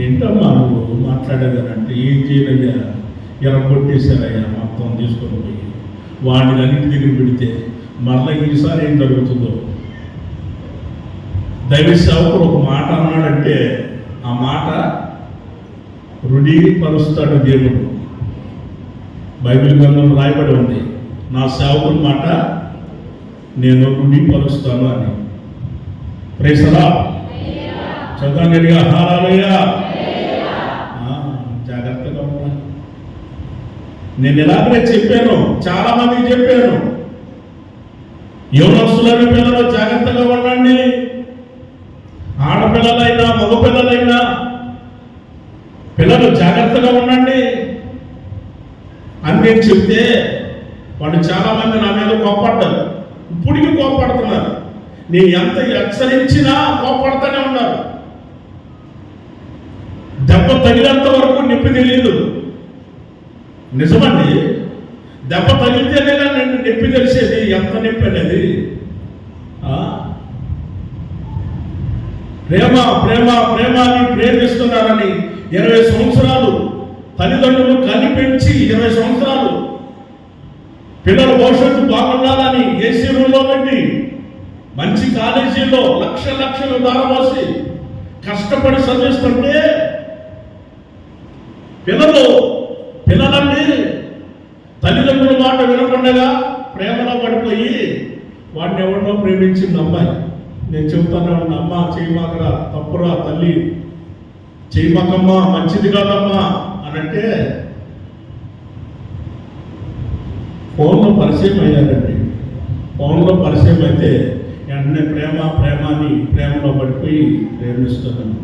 ఏంటమ్మా నువ్వు మాట్లాడేదానంటే, ఏం చేయనయ్యా, ఎరగొట్టేశారయ్యా మొత్తం తీసుకొని పోయి. వాడిని అన్నింటి దగ్గర పెడితే మళ్ళీ ఈసారి ఏం జరుగుతుందో. దైవ సేవకుడు ఒక మాట అన్నాడంటే ఆ మాట రుణీపరుస్తాడు దేవుడు. బైబిల్ గ్రంథంలో రాయబడి ఉంది, నా సేవకుని మాట నేను రుణీపరుస్తాను అని. Praise the Lord. చదవండిగా హల్లెలూయా. జాగ్రత్తగా ఉన్నా. నేను ఇలాగే చెప్పాను, చాలా మందికి చెప్పాను, యవనస్తులైన పిల్లలు జాగ్రత్తగా ఉండండి, ఆడపిల్లలైనా మగపిల్లలైనా పిల్లలు జాగ్రత్తగా ఉండండి అని నేను చెప్తే వాళ్ళు చాలా మంది నా మీద కోప్పడ్డారు. ఇప్పటికీ కోప్పడుతున్నారు. నేను ఎంత హెచ్చరించినా కోప్పడుతూనే ఉన్నారు. దెబ్బ తగిలేంత వరకు నొప్పి తెలియదు. నిజమండి, దెబ్బ తగిలితేనే నేను నొప్పి తెలిసేది ఎంత నొప్పి అనేది. ప్రేమ ప్రేమ ప్రేమ అని ప్రేమిస్తున్నారని 20 సంవత్సరాలు తల్లిదండ్రులు కనిపెంచి 20 సంవత్సరాలు పిల్లల భవిష్యత్తు బాగుండాలని ఏసీ రూమ్లో పెట్టి మంచి కాలేజీలో లక్షలు దారపోసి కష్టపడి చదివిస్తుంటే పిల్లలండి తల్లిదండ్రుల మాట వినకుండా ప్రేమలో పడిపోయి వాడిని ఎవరినో ప్రేమించింది అమ్మాయి. నేను చెబుతానే ఉన్నా, అమ్మ చేయమాకరా, తప్పురా తల్లి, చేయమాకమ్మా, మంచిది కాదమ్మా అని అంటే ఫోన్లో పరిచయం అయ్యారండి. ఫోన్లో పరిచయం అయితే వెంటనే ప్రేమ ప్రేమ అని ప్రేమలో పడిపోయి ప్రేమిస్తున్నాను.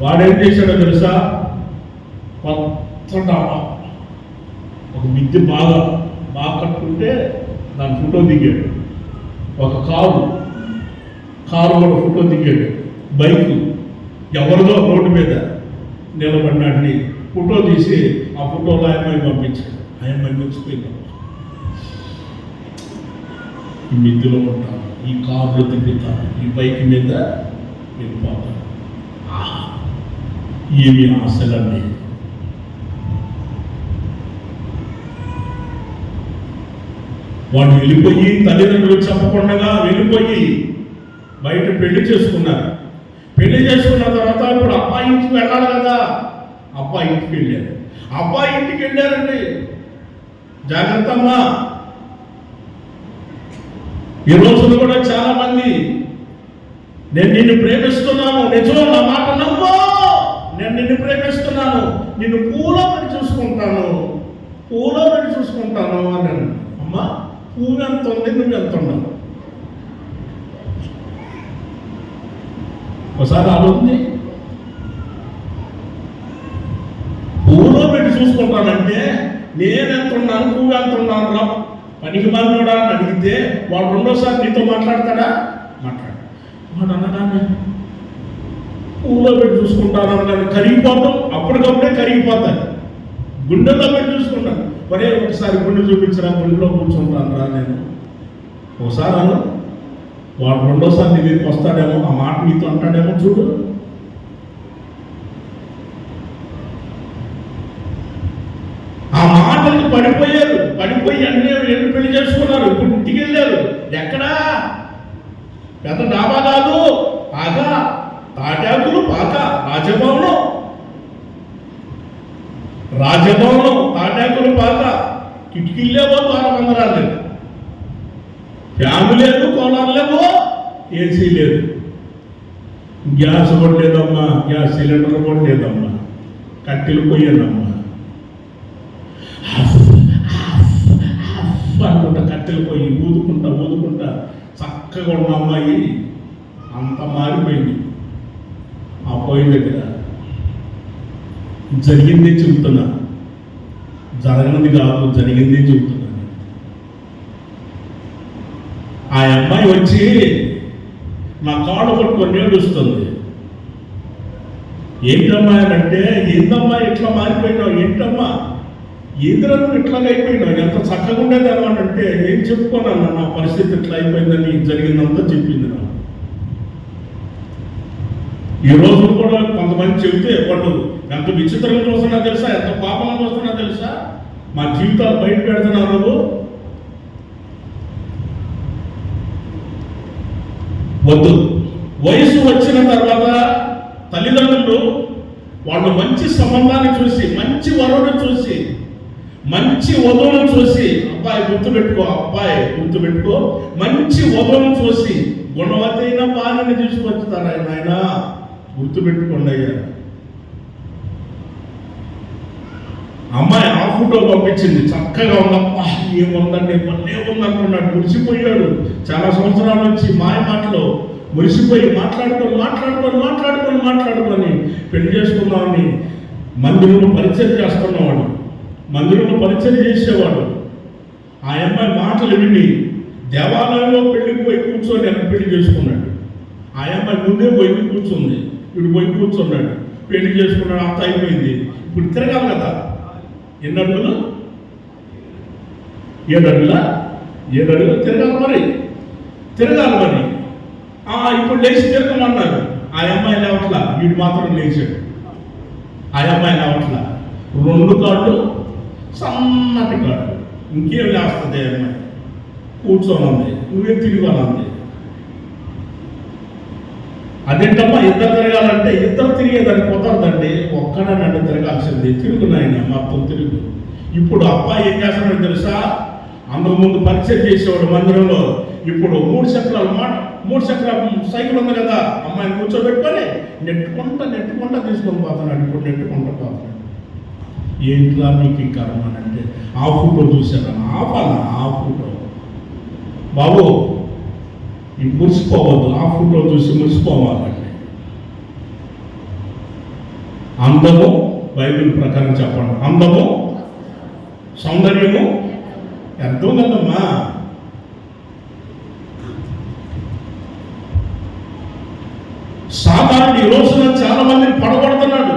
వాడేం చేశాడో తెలుసా? కొత్త డాబా ఒక మిద్దె బాగా కట్టుకుంటే దాని ఫోటో దిగాడు. ఒక కారు కూడా ఫోటో దిగాడు. బైకు ఎవరిదో రోడ్డు మీద నిలబడినాడిని ఫోటో తీసి ఆ ఫోటోలో ఆయమ్మాయి పంపించాడు. ఆయమ్మాయి మర్చిపోయింది. ఈ మిద్దెలో ఉంటాను, ఈ కారులో తిరుగుతాను, ఈ బైక్ మీద వెళ్ళిపోతాను. ఏమి ఆశలండి. వాడు వెళ్ళిపోయి తల్లిదండ్రులు చెప్పకుండా వెళ్ళిపోయి బయట పెళ్లి చేసుకున్నారు. పెళ్లి చేసుకున్న తర్వాత ఇప్పుడు అబ్బాయి ఇంటికి వెళ్ళాలి కదా, అబ్బాయి ఇంటికి వెళ్ళారు. అబ్బాయి ఇంటికి వెళ్ళారండి. జాగ్రత్త అమ్మా. ఈ రోజులు కూడా చాలా మంది నేను నిన్ను ప్రేమిస్తున్నాను, నిజం నా మాట నమ్మో, నేను నిన్ను ప్రేమిస్తున్నాను, నిన్ను పూలో పెట్టి చూసుకుంటాను అన్నాను. అమ్మా పువ్వు ఎంత ఉంది, నువ్వు ఎంత ఉన్నావు? ఒకసారి ఆలోచించి. పువ్వులో పెట్టి చూసుకుంటానంటే నేనెంత ఉన్నాను, పువ్వు ఎంత ఉన్నాను రా పనికి మారినోడా అని అడిగితే వాడు రెండోసారి నీతో మాట్లాడతాడా? మాట్లాడు. వాడు అనగానే పువ్వులో పెట్టి చూసుకుంటాను అన్నాను. కరిగిపోతాం, అప్పటికప్పుడే కరిగిపోతాను. గుండెల్లో పెట్టి చూసుకుంటాను. మరే ఒకసారి గుండె చూపించరా, గుండెలో కూర్చుంటాను రా నేను. ఒకసారి అను, వాడు రెండోసారి నీ దగ్గరికి వస్తాడేమో, ఆ మాట నీతో అంటాడేమో చూడు. ఆ మాటలకు పడిపోయి అన్నీ వెళ్ళి పెళ్లి చేసుకున్నారు. ఇప్పుడు ఇంటికి వెళ్ళారు. ఎక్కడా? పెద్ద డాబా కాదు, పాక తాటాకులు, పాక రాజభవనం తాటాకులు, పాక కిటికీలేవో, ద్వారబంధరాలు లేవు, ఫ్యాను లేదు, కోణాలు లేవు, ఏసీ లేదు, గ్యాస్ కూడా లేదమ్మా, గ్యాస్ సిలిండర్ కూడా లేదమ్మా, కట్టెలు పోయేదమ్మా. అనుకుంటా కట్టెలు పోయి ఊదుకుంటా చక్కగా ఉన్న అమ్మాయి అంత మారిపోయింది. ఆ పోయిన దగ్గర జరిగిందే చెబుతున్నా, జరగనిది కాదు, జరిగిందే చెబుతున్నా. ఆ అమ్మాయి వచ్చి నా కాడు పట్టుకొని ఏడుస్తుంది. ఏంటమ్మా అని అంటే, ఏందమ్మా ఇట్లా మారిపోయినావు, ఏంటమ్మా ఏంద్రను ఇట్లాగ అయిపోయినావు, ఎంత చక్కగా ఉండేది అనమాట. అంటే ఏం చెప్పుకోనన్నా, నా పరిస్థితి ఇట్లా అయిపోయిందని జరిగిందంతా చెప్పింది నాకు. ఈ రోజు కూడా కొంతమంది చెబితే వాళ్ళు ఎంత విచిత్రంగా చూస్తున్నా తెలుసా, ఎంత పాపంగా చూస్తున్నా తెలుసా, మా జీవితాలు బయట పెడుతున్నారు. వద్దు. వయసు వచ్చిన తర్వాత తల్లిదండ్రులు వాళ్ళు మంచి సంబంధాన్ని చూసి, మంచి వరుణ్ణి చూసి, మంచి వధువులను చూసి, అబ్బాయి గుర్తుపెట్టుకో, మంచి వధువులను చూసి గుణవతైన భార్యని తీసుకొచ్చుతారు. ఆయన గుర్తుపెట్టుకోండి అయ్యా. అమ్మాయి ఆ ఫోటో పంపించింది, చక్కగా ఉందమ్మా, ఏముందండి, మొన్నే ఉందనుకున్నాడు, మురిసిపోయాడు. చాలా సంవత్సరాల నుంచి మాయ మాటలో మురిసిపోయి మాట్లాడుకొని పెళ్లి చేసుకున్నామని మందిరంలో పరిచయం చేస్తున్నవాడు, మందిరంలో పరిచయం చేసేవాడు. ఆ అమ్మాయి మాటలు విని దేవాలయంలో పెళ్లికి పోయి కూర్చొని ఆయన పెళ్లి చేసుకున్నాడు. ఆ అమ్మాయి ముందే పోయి కూర్చుంది, వీడు పోయి కూర్చున్నాడు, పెళ్లి చేసుకున్నాడు, అంత అయిపోయింది. ఇప్పుడు తిరగాలి కదా, ఎన్ని అడుగులు? 7 అడుగులు తిరగాలి మరి. ఇప్పుడు లేచి తిరగమన్నారు. ఆ అమ్మాయి లేవట్లా, వీడు మాత్రం లేచాడు. ఆ అమ్మాయి లేవట్లా, 2 కాళ్ళు సన్నటి కాళ్ళు, ఇంకేం లేస్తుంది అమ్మాయి, కూర్చోనుంది, నువ్వే తిరగాలంది. అదేంటమ్మా ఇద్దరు తిరగాలంటే, ఇద్దరు తిరిగేదాన్ని కుదరదండి, ఒక్కడనండి తిరగాల్సింది. తిరుగునాయన మొత్తం తిరుగు. ఇప్పుడు అబ్బాయి ఏం చేస్తున్నాడు తెలుసా, అంతకు ముందు పరిచయం చేసేవాడు మందిరంలో, ఇప్పుడు 3 చక్రాల సైకిల్ ఉంది కదా, అమ్మాయిని కూర్చోబెట్టుకొని నెట్టుకుంటా తీసుకొని పోతున్నాడు. ఇప్పుడు నెట్టుకుంటా పోతున్నాడు. ఏంట్లా మీకు కర్మ అంటే, ఆ ఫోటో చూశాను, ఆ ఫోటో బాబు మురిసిపోవద్దు, ఆ ఫోటో చూసి మురిసిపోవాలండి. అందము బైబిల్ ప్రకారం చెప్పండి, అందము సౌందర్యము అర్థం కదమ్మా. సాధారణ ఈ రోజున చాలా మందిని పడగొడుతున్నాడు.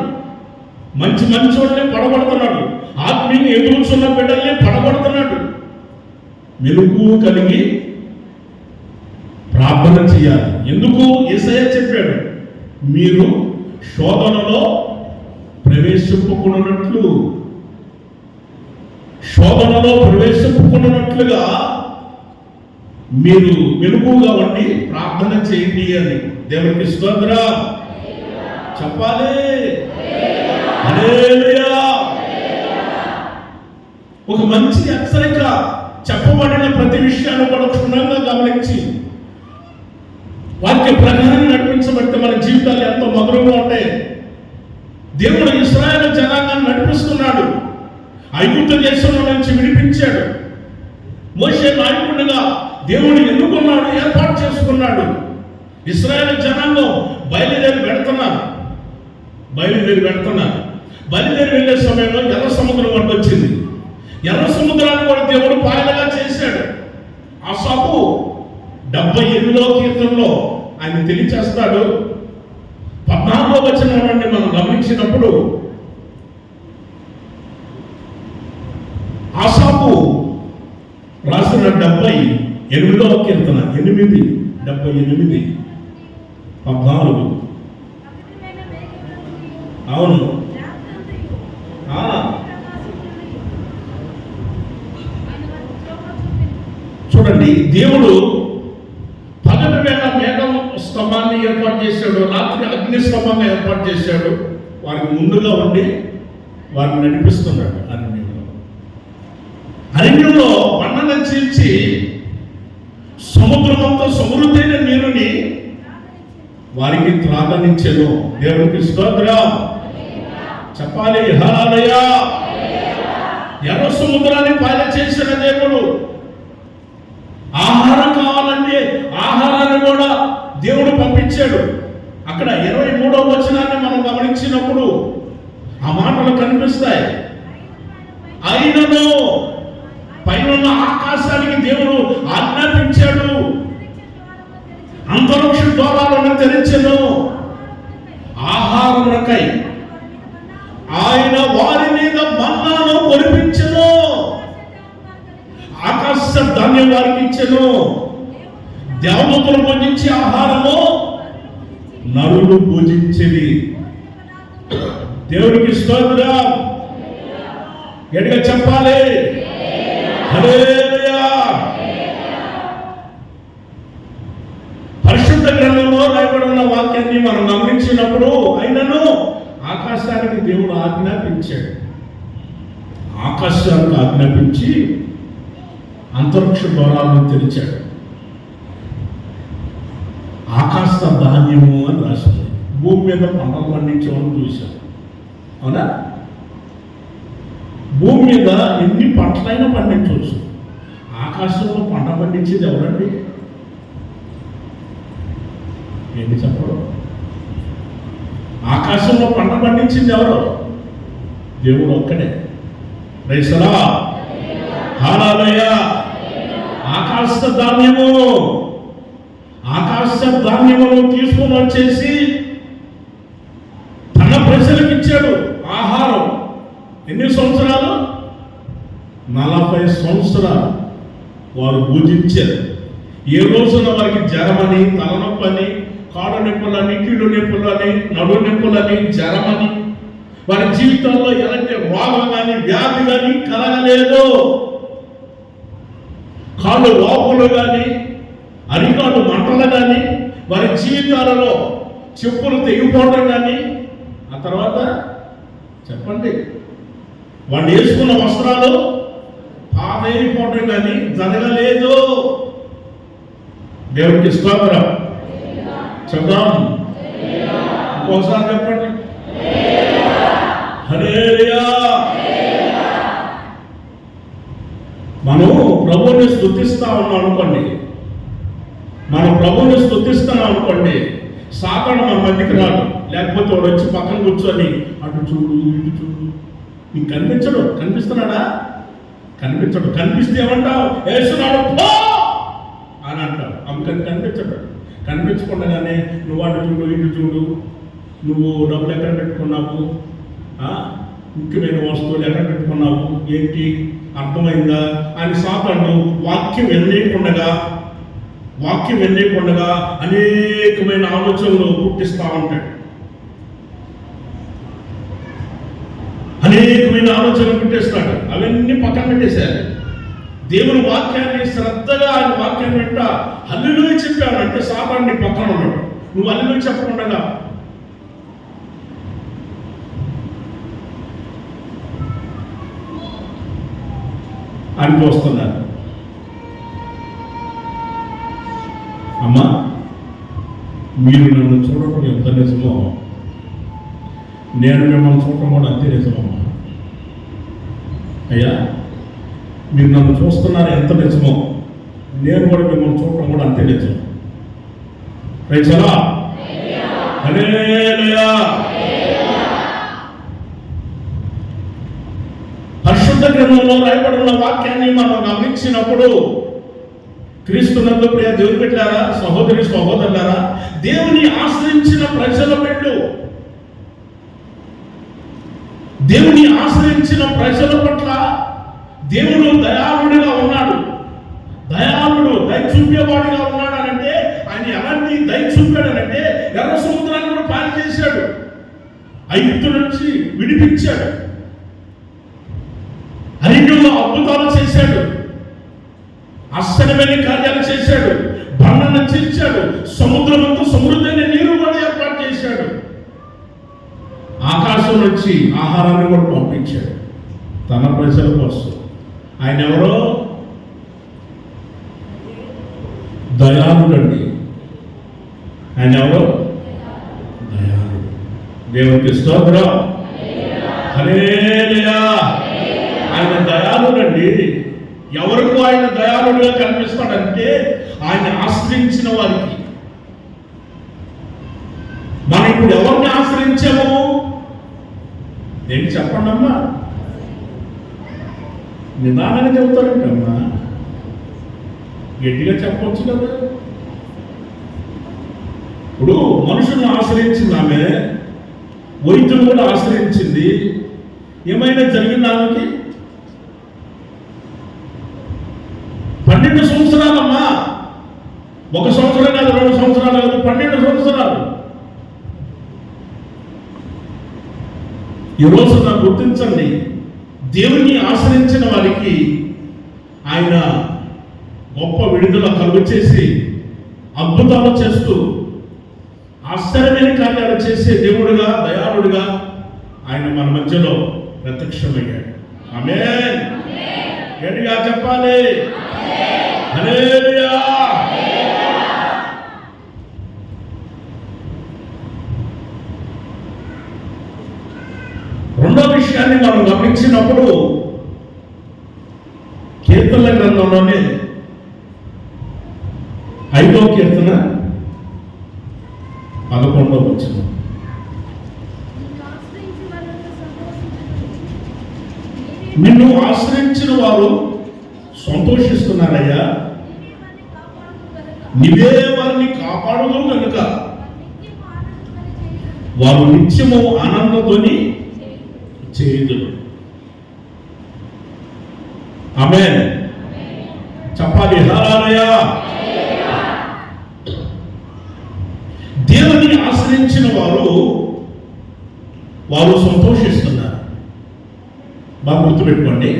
మంచి వాళ్ళని పడగొడుతున్నాడు. ఆత్మీయంగా ఎదుగుతున్న బిడ్డల్ని పడగొడుతున్నాడు. మెలుగు కలిగి ప్రార్థన చేయాలి. ఎందుకు? యేసయ్య చెప్పాడు, మీరు శోధనలో ప్రవేశింపుకున్నట్లుగా మీరు మెలుగుగా ఉండి ప్రార్థన చేయండి అని. దేవునికి స్తోత్రం చెప్పాలి. హల్లెలూయా. ఒక మంచి హెచ్చరిక, చెప్పబడిన ప్రతి విషయాన్ని కూడా క్షుణ్ణంగా గమనించి వాక్య ప్రకారం నడిపించబడితే మన జీవితాలు ఎంతో మధురంగా ఉంటాయి. దేవుడు ఇశ్రాయేలు జనాంగాన్ని నడిపిస్తున్నాడు. ఐగుప్తు దేశంలో నుంచి విడిపించాడు. మోషే నాయకుడిగా దేవుడు ఎన్నుకున్నాడు, ఏర్పాటు చేసుకున్నాడు. ఇశ్రాయేలు జనాంగం బయలుదేరి వెళ్తున్నారు. బయలుదేరి వెళ్ళే సమయంలో ఎర్ర సముద్రం వంట వచ్చింది. ఎర్ర సముద్రాన్ని కూడా దేవుడు పాయలుగా చేశాడు. ఆసాపు 78వ కీర్తనలో ఆయన తెలియచేస్తాడు. 14వ వచనం నుండి మనం గమనించినప్పుడు ఆసాపు రాసిన 78వ కీర్తన 78 14. అవును. చూడండి, దేవుడు పగటి వేళ మేఘం స్తంభాన్ని ఏర్పాటు చేశాడు, రాత్రి అగ్ని స్తంభాన్ని ఏర్పాటు చేశాడు. వారికి ముందుగా ఉండి వారిని నడిపిస్తున్నాడు. అరణ్యంలో బండను చీల్చి సముద్రమంతా సమృద్ధైన నీరుని వారికి త్రాగనిచ్చెను. దేవునికి స్తోత్రం చెప్పాలి. హల్లెలూయా. ఎర్ర సముద్రాన్ని పాయ చేసిన దేవుడు ఆహారం కావాలంటే ఆహారాన్ని కూడా దేవుడు పంపించాడు. అక్కడ 23వ వచనాన్ని మనం గమనించినప్పుడు ఆ మాటలు కనిపిస్తాయి. అయినను పైన ఆకాశానికి దేవుడు ఆజ్ఞాపించాడు, అంతరిక్ష ద్వారాలను తెరిచెను. ఆహారమునకై ఆయన వారి మీద మన్నాను కురిపించెను. ఆకాశ ధాన్యం వారికి ఇచ్చెను. దేవదూతలు భుజించే ఆహారము నరులు భుజించేది. దేవుడికి స్తోత్రం గట్టిగా చెప్పాలి. హల్లెలూయా. పరిశుద్ధ గ్రంథంలో రాయబడి ఉన్న వాక్యాన్ని మనం గమనించినప్పుడు అయినను ఆకాశానికి దేవుడు ఆజ్ఞాపించాడు. ఆకాశానికి ఆజ్ఞాపించి అంతరిక్ష ద్వారాలను తెరిచాడు. ఆకాశ ధాన్యము అని రాసింది. భూమి మీద పంటలు పండించేవాళ్ళు చూశారు. అవునా? భూమి మీద ఎన్ని పంటలైనా పండించవచ్చు. ఆకాశంలో పంట పండించేది ఎవరండి? ఏంటి చెప్పడం? ఆకాశంలో పంట పండించింది ఎవరు? దేవుడు ఒక్కడే. రైసలా హాలూయా. ఆకాశ ధాన్యమును తీసుకొని వచ్చేసి తన ప్రజలకు ఇచ్చాడు ఆహారం. ఎన్ని సంవత్సరాలు? 40 సంవత్సరాలు వారు భుజించారు. ఏ రోజున వారికి జ్వరమని, తలనొప్పని, కాడు నొప్పులని, కీళ్ళు నొప్పులని, నడు నొప్పులని, జ్వరమని, వారి జీవితంలో ఎలాంటి రోగం కానీ వ్యాధి కానీ కలగలేదు. కాళ్ళు వాపులు కానీ, అరికాలు మంటలు కానీ, వారి జీవితాలలో చెప్పులు తెగిపోవడం కానీ, ఆ తర్వాత చెప్పండి వాళ్ళు వేసుకున్న వస్త్రాలు పాడైపోవడం కానీ జరగలేదు. దేవుడికి స్తోత్రం చెప్దాం. ఇంకోసారి చెప్పండి. హల్లెలూయా. మనం ప్రభువుని స్తుతిస్తా ఉన్నాం అనుకోండి, సాతాను మన మధ్యకి రాడు. లేకపోతే వాడు వచ్చి పక్కన కూర్చొని అటు చూడు ఇటు చూడు, నీకు కనిపించడు. కనిపిస్తున్నాడా? కనిపించడు. కనిపిస్తే ఏమంటావు? యేసునాడు పో అని అంటావు. అందుకని కనిపించడు. కనిపించకుండానే నువ్వు అటు చూడు, ఇటు చూడు, నువ్వు డబ్బులు ఎక్కడ పెట్టుకున్నావు, ముఖ్యమైన వస్తువులు ఎక్కడ పెట్టుకున్నావు, ఏంటి అర్థమైందా అని సాతాను వాక్యం వెళ్ళకుండా అనేకమైన ఆలోచనలు పుట్టిస్తా ఉంటాడు. అనేకమైన ఆలోచనలు పుట్టిస్తాడు. అవన్నీ పక్కన పెట్టేశారు. దేవుని వాక్యాన్ని శ్రద్ధగా ఆయన వాక్యాన్ని వెంట హల్లెలూయా చెప్పాడు అంటే సాతాను నీ పక్కన ఉన్నాడు. నువ్వు హల్లెలూయా చెప్పకుండా అని వస్తున్నారు. అమ్మా, మీరు నన్ను చూడటం ఎంత నిజమో నేను మిమ్మల్ని చూడటం కూడా అంతే నిజమమ్మా. అయ్యా, మీరు నన్ను చూస్తున్నారు ఎంత నిజమో నేను కూడా మిమ్మల్ని చూడటం కూడా అంతే నిజం. రైచలా హల్లెలూయా. పరిశుద్ధ గ్రంథంలో రాయబడిన వాక్యాన్ని మనం గమనించినప్పుడు క్రీస్తునందు ప్రియ దేవుని బిడ్డలారా, సహోదరి సహోదరులారా, దేవుని ఆశ్రయించిన ప్రజల బిడ్డలు, దేవుని ఆశ్రయించిన ప్రజల పట్ల దేవుడు దయాళుడిగా ఉన్నాడు. దయాళుడు దయ చూపేవాడిగా ఉన్నాడు అనంటే ఆయన ఎవరిని దయ చూపాడనంటే ఎర్ర సముద్రాన్ని కూడా పాలు చేశాడు, ఐగుప్తు నుంచి విడిపించాడు, అరణ్యంలో అద్భుతాలు చేశాడు, ఆశ్చర్యమైన కార్యాలు చేశాడు, బండను చీల్చాడు, సముద్రమంతా సమృద్ధైన నీరు కూడా ఏర్పాటు చేశాడు, ఆకాశం నుంచి ఆహారాన్ని కూడా పంపించాడు తన ప్రజల కోసం. ఆయన ఎవరో దయాళుడండి. ఆయన ఎవరో దయాళుడు. దేవునికి స్తోత్రం. హల్లెలూయా. ఆయన దయాళుడండి. ఎవరికి ఆయన దయాళుడుగా కనిపిస్తాడంటే ఆయన ఆశ్రయించిన వారికి. మనం ఇప్పుడు ఎవరిని ఆశ్రయించాము? నేను చెప్పండి అమ్మా. నిదానంగా చెబుతారంటమ్మా, గట్టిగా చెప్పవచ్చు కదా. ఇప్పుడు మనుషులను ఆశ్రయించింది ఆమె, వైద్యులు కూడా ఆశ్రయించింది. ఏమైనా జరిగింది ఆమెకి? 12 సంవత్సరాలమ్మా. 1 సంవత్సరం కాదు, 2 సంవత్సరాలు కాదు, 12 సంవత్సరాలు. ఈరోజు నాకు గుర్తించండి, దేవుని ఆశ్రయించిన వారికి ఆయన గొప్ప విడుదల కలుగు చేసి అద్భుతాలు చేస్తూ ఆశ్చర్యమైన కార్యాలు చేసే దేవుడుగా, దయాళుడుగా ఆయన మన మధ్యలో ప్రత్యక్షమయ్యాడు. ఆమేన్. గట్టిగా చెప్పాలి. హల్లెలూయా. రెండో విషయాన్ని మనం గమనించినప్పుడు కీర్తనల గ్రంథంలోనే 5వ కీర్తన 11వ వచనం. నిన్ను ఆశ్రయించిన వారు సంతోషిస్తున్నారయ్యా, నీవే వారిని కాపాడును కనుక వారు నిత్యము ఆనందధ్వని చేయుదురు. ఆమేన్. చెప్పాలి. హల్లెలూయా. దేవుని ఆశ్రయించిన వారు సంతోషిస్తున్నారు. బాగా గుర్తుపెట్టుకోండి,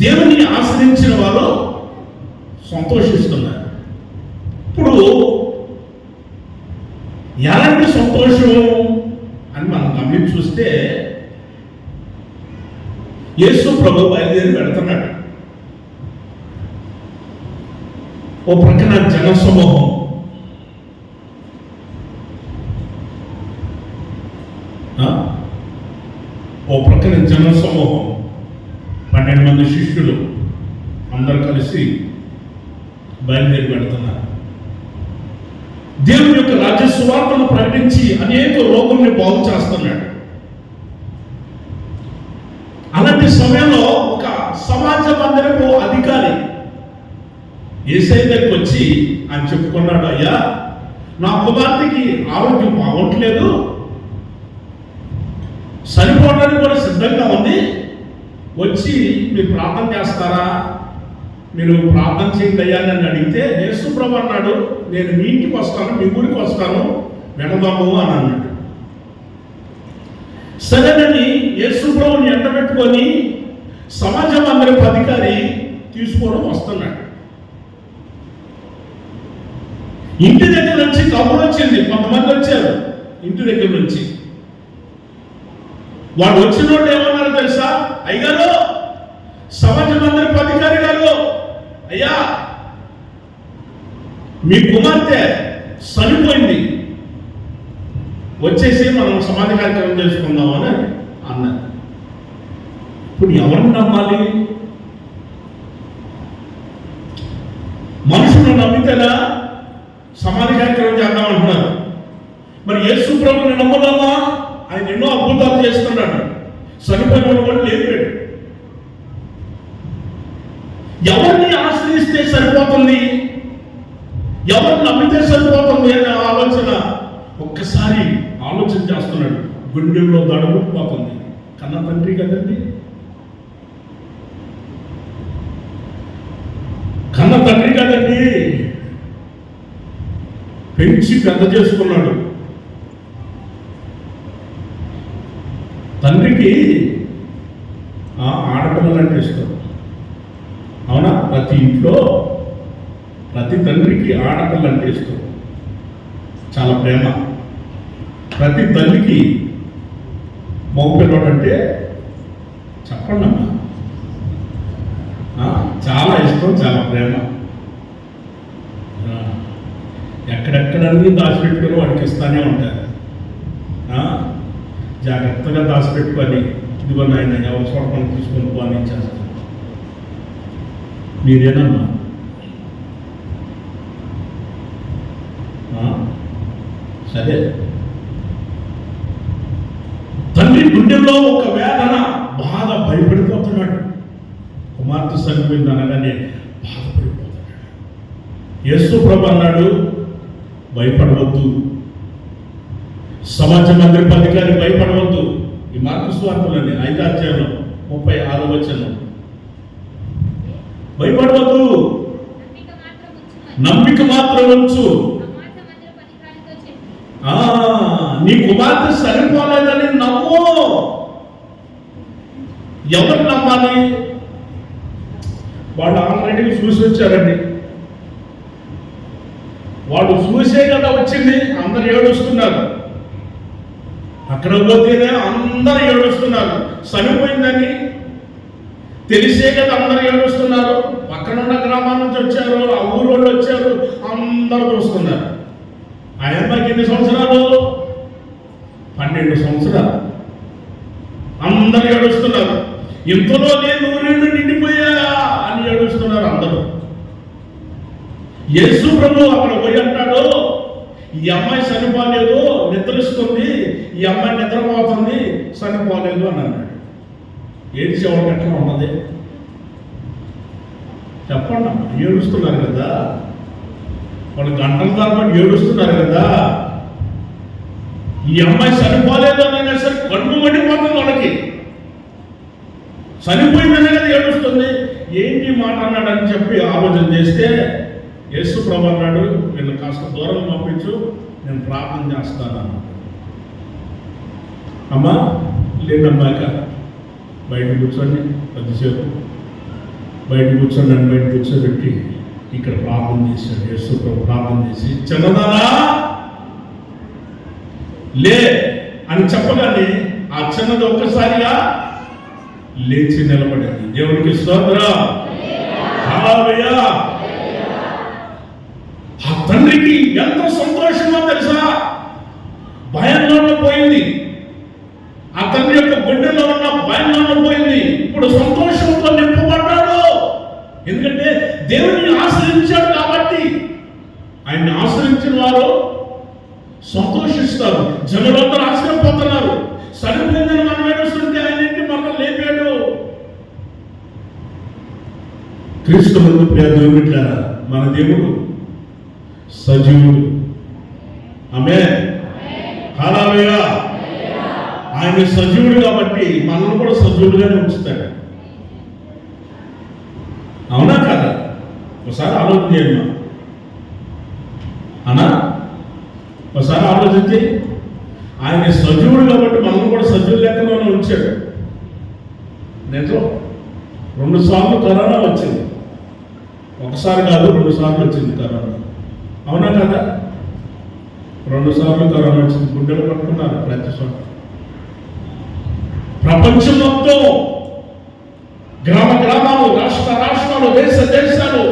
దేవుని ఆశ్రయించిన వారు సంతోషిస్తున్నారు. ఇప్పుడు ఎలాంటి సంతోషం అని మనం గమనించి చూస్తే, యేసు ప్రభు బయలుదేరి పెడుతున్నాడు. ఓ ప్రక్కన జన సమూహం, ఓ ప్రక్కన జన సమూహం, 12 మంది శిష్యులు అందరూ కలిసి బయలుదేరి పెడుతున్నారు. దేవుని యొక్క రాజ్య సువార్తను ప్రకటించి అనేక రోగుల్ని బాగు చేస్తున్నాడు. అలాంటి సమయంలో ఒక సమాజ మందిరపు అధికారి యేసయ్య దగ్గరికి వచ్చి ఆయన చెప్పుకున్నాడు, అయ్యా నా కుమార్తెకి ఆరోగ్యం బాగోట్లేదు, సరిపోవడానికి కూడా సిద్ధంగా ఉంది, వచ్చి మీరు ప్రార్థన చేస్తారా, మీరు ప్రార్థన చేయండి అయ్యా అని అడిగితే యేసు ప్రభు అన్నాడు, నేను మీ ఇంటికి వస్తాను, మీ ఊరికి వస్తాను, వెళదాము అని అన్నాడు. సరేనని యేసు ప్రభుని ఎంట పెట్టుకొని సమాజ మందిరపు అధికారి తీసుకోవడం వస్తున్నాడు. ఇంటి దగ్గర నుంచి కబురు వచ్చింది, కొంతమంది వచ్చారు ఇంటి దగ్గర నుంచి. వాడు వచ్చిన వాళ్ళు ఏమన్నారు తెలుసా, అయ్యారు సమాజ మందిరపు అధికారి గారు, అయ్యా మీ కుమార్తె చనిపోయింది, వచ్చేసి మనం సమాధి కార్యక్రమం చేసుకుందాం అని అన్నారు. ఇప్పుడు ఎవరిని నమ్మాలి? మనుషులు నమ్మితేనా సమాధి కార్యక్రమం చేద్దామంటున్నారు. మరి యేసు ప్రభుని నమ్ముదామా? ఆయన ఎన్నో అద్భుతాలు చేస్తున్నాడు, చనిపోయిన కూడా లేపాడు. ఎవరిని ఆశ్రయిస్తే సరిపోతుంది, ఎవరిని నమ్మితే సరిపోతుంది అనే ఆలోచన ఒక్కసారి ఆలోచన చేస్తున్నాడు. గుండెల్లో దడబుట్టిపోతుంది. కన్న తండ్రి కదండి, కన్న తండ్రి కదండి, పెంచి పెద్ద చేసుకున్నాడు. తండ్రికి ఆడపిల్లలు అంటే ఇష్టం, అవునా? ప్రతి ఇంట్లో ప్రతి తండ్రికి ఆడపిల్ల అంటే ఇష్టం, చాలా ప్రేమ. ప్రతి తల్లికి మగపిల్లడు అంటే చెప్పండి అమ్మా, చాలా ఇష్టం, చాలా ప్రేమ. ఎక్కడెక్కడన్నీ దాచిపెట్టుకొని వాడికి ఇస్తానే ఉంటారు. జాగ్రత్తగా దాచిపెట్టుకొని ఇదిగో నాయన ఎవరు చూడకుండా తీసుకొని పోనీ చేస్తారు. మీరేనమ్మా సరే. తండ్రి గుండెల్లో ఒక వేదన, బాగా భయపడిపోతున్నాడు. కుమార్తె చనిపోయింది అనగానే బాధపడిపోతున్నాడు. యేసు ప్రభు అన్నాడు, భయపడవద్దు, సమాజ మందిరపు అధికారి భయపడవద్దు. ఈ మార్కు సువార్తలోని 5వ అధ్యాయం 36వ వచనం, భయపడవద్దు, నమ్మిక మాత్రం ఉంచు. నీ కుమార్తె సరిపోలేదని నమ్ము. ఎవరు నమ్మాలి? వాళ్ళు ఆల్రెడీ చూసి వచ్చారండి. వాళ్ళు చూసే కదా వచ్చింది. అందరు ఏడుస్తున్నారు, అక్కడ పోతేనే అందరు ఏడుస్తున్నారు. చనిపోయిందని తెలిసే కదా అందరు ఏడుస్తున్నారు. పక్కన ఉన్న గ్రామాల నుంచి వచ్చారు, ఆ ఊరు వాళ్ళు వచ్చారు, అందరూ చూస్తున్నారు. ఆ అమ్మాయికి ఎన్ని సంవత్సరాలు? 12 సంవత్సరాలు. అందరు ఏడుస్తున్నారు. ఇంతలో నేను ఊరేళ్ళు నిండిపోయా అని ఏడుస్తున్నారు అందరూ. యేసు ప్రభు అక్కడ పోయి అంటాడు, ఈ అమ్మాయి చనిపోలేదు, నిద్రిస్తుంది, ఈ అమ్మాయి నిద్రపోతుంది, చనిపోలేదు అని అన్నాడు. ఏడ్చి ఎవరికి ఎట్లా ఉన్నది చెప్పండి. ఏడుస్తున్నారు కదా వాళ్ళు, గంటల తరబడి ఏడుస్తున్నారు కదా. ఈ అమ్మాయి చనిపోలేదు అని సరే కన్ను మండిపోతుంది వాళ్ళకి. చనిపోయిందనే కదా ఏడుస్తుంది. ఏంటి మాట అన్నాడని చెప్పి ఆలోచన చేస్తే యేసు ప్రభు అన్నాడు, వీళ్ళు కాస్త దూరం పంపించు, నేను ప్రార్థన చేస్తాను అన్నాడు. అమ్మా లేదమ్మాక బయట కూర్చోండి, కొద్దిసేపు బయట కూర్చొని నన్ను బయట కూర్చోబెట్టి ఇక్కడ ప్రార్థన చేశాడు. యేసు ప్రభు ప్రార్థన చేసి, చిన్నదానా లే అని చెప్పగానే ఆ చిన్నది ఒక్కసారిగా లేచి నిలబడింది. దేవుడికి స్తోత్రం, హల్లెలూయా. ఆ తండ్రికి ఎంత సంతోషమో తెలుసా. భయంలో పోయింది, ఆ తండ్రి యొక్క గుండెలో ఉన్న భయంలో పోయింది. ఇప్పుడు సంతోషంతో నింపబడ్డాడు. ఎందుకంటే దేవుడిని ఆశ్రయించాడు కాబట్టి. ఆయన్ని ఆశ్రయించిన వారు సంతోషిస్తారు. జనులందరూ ఆశ్చర్యపోతున్నారు. చనిపోయిందని మనం ఏడుస్తుంటే ఆయన ఏంటి మరలా లేపాడు. క్రీస్తు నందు ప్రియ దేవుడిట్లారా, మన దేవుడు సజీవుడు. ఆమేన్, హల్లెలూయా. ఆయన సజీవుడు కాబట్టి మనల్ని కూడా సజీవుడుగానే ఉంచుతాడు. అవునా కదా? ఒకసారి ఆలోచన చేయండి అన్నా, ఒకసారి ఆలోచించి. ఆయన సజీవుడు కాబట్టి మనల్ని కూడా సజీవుడు లెక్కలోనే ఉంచాడు. నిజం. 2 సార్లు కరోనా వచ్చింది. ఒకసారి కాదు, 2 సార్లు వచ్చింది కరోనా. అవునా కదా? 2 సార్లు కరోనా వచ్చింది. గుండెలు పట్టుకున్నారు ప్రతి చోట. ప్రపంచం మొత్తం, గ్రామ గ్రామాలు, రాష్ట్ర రాష్ట్రాలు, దేశ దేశాలు,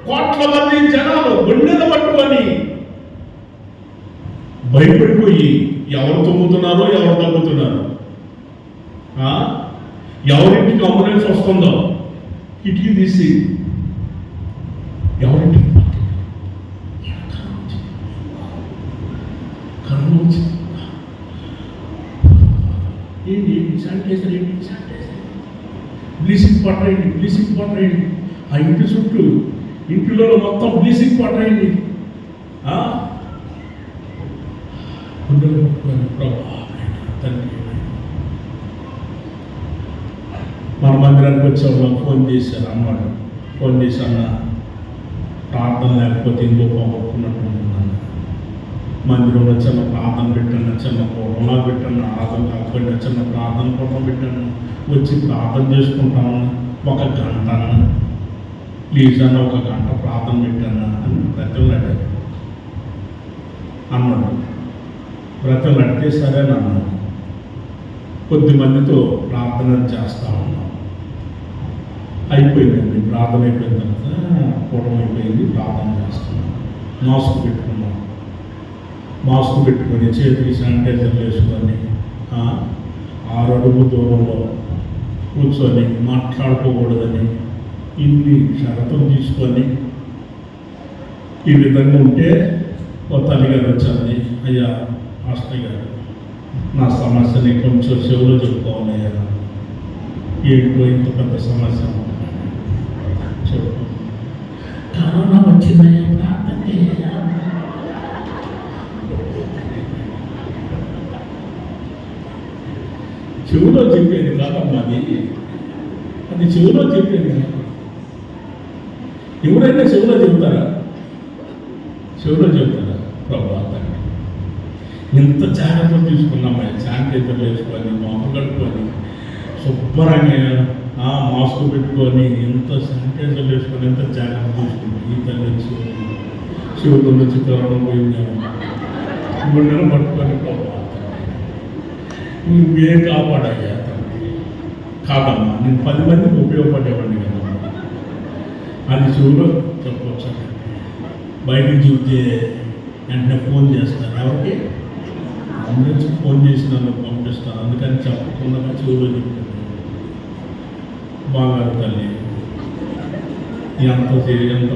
కోట్ల మంది జనాలు గుండెలు పట్టుకొని భయపడిపోయి ఎవరు తుమ్ముతున్నారో, ఎవరు తగ్గుతున్నారు, ఎవరింటికి అంబులెన్స్ వస్తుందో కిటికీ తీసి ఎవరింటికి కరోనా వచ్చింది, ఏంటి శానిటైజర్, ఏంటి శానిటైజర్, బ్లీచింగ్ పౌడర్ అయింది, బ్లీచింగ్ పౌడర్ అయింది. ఆ ఇంటి చుట్టూ, ఇంటిలో మొత్తం బ్లీచింగ్ పౌడర్ అయింది. గుండెలు పట్టుకొని ప్రభా తండ్రి, మన మందిరానికి వచ్చేవాళ్ళు ఫోన్ చేశారు అన్నమాట. ఫోన్ చేసి అన్న ప్రార్థన లేకపోతే ఇంకో పోగొట్టుకున్నట్టుంటున్నాను, మందిరంలో చిన్న ప్రార్థన పెట్టండి, చిన్న పూర్వంలా పెట్టండి, ఆరాధన కాకపోయినా చిన్న ప్రార్థన పూర్వం పెట్టండి, వచ్చి ప్రార్థన చేసుకుంటాను, 1 గంట ప్లీజ్ అన్న 1 గంట ప్రార్థన పెట్టాను అని బ్రతలాడాడు అన్నాడు. బ్రతలాడితే సరేనన్నా. కొద్ది మందితో ప్రార్థన చేస్తా ఉన్నాం. అయిపోయిందండి, ప్రార్థన అయిపోయిన తర్వాత పూర్వం అయిపోయింది, ప్రార్థన చేస్తున్నాం. మాస్క్ పెట్టుకున్నాం. మాస్క్ పెట్టుకొని చేతికి శానిటైజర్లు వేసుకొని 6 అడుగుల దూరంలో కూర్చొని మాట్లాడుకోకూడదని ఇన్ని షరతులు తీసుకొని ఈ విధంగా ఉంటే ఓ తల్లిగారు వచ్చింది, అయ్యా మాస్టర్ గారు నా సమస్యని కొంచెం చెవులో చెప్పుకోవాలయ్యా, ఏంటో ఇంత పెద్ద సమస్య చెప్పు. కరోనా వచ్చిందయ్యా, ప్రార్థన చేయాలి. చెవులో చెప్పేది కాదమ్మా, అది చెవులో చెప్పేది కాదు. ఎవరైనా చెవులో చెబుతారా? చెవులో చెబుతారా? ప్రభా ఎంత జాగ్రత్తలు తీసుకున్నామా, శానిటైజర్లు వేసుకొని, మాకు కట్టుకొని, శుభ్రంగా మాస్క్ పెట్టుకొని, ఎంత శానిటైజర్లు వేసుకొని, ఎంత జాగ్రత్త తీసుకుంటాం. ఈ తల్లి వచ్చి శివుడు నుంచి కరోనా పోయిందేమో, గుండెలు పట్టుకొని ప్రభా నువ్వే కాపాడయ్యా తండ్రి. కాదమ్మా, నేను 10 మందికి ఉపయోగపడేవాడిని కదమ్మా. అది చెవులో చెప్పవచ్చు. బయటికి చూస్తే వెంటనే ఫోన్ చేస్తారు. ఎవరికి? అంబులెన్స్ ఫోన్ చేసి నన్ను పంపిస్తాను. అందుకని చెప్పకుండా చెవులో చెప్తాను. బాగారు తల్లి, ఎంత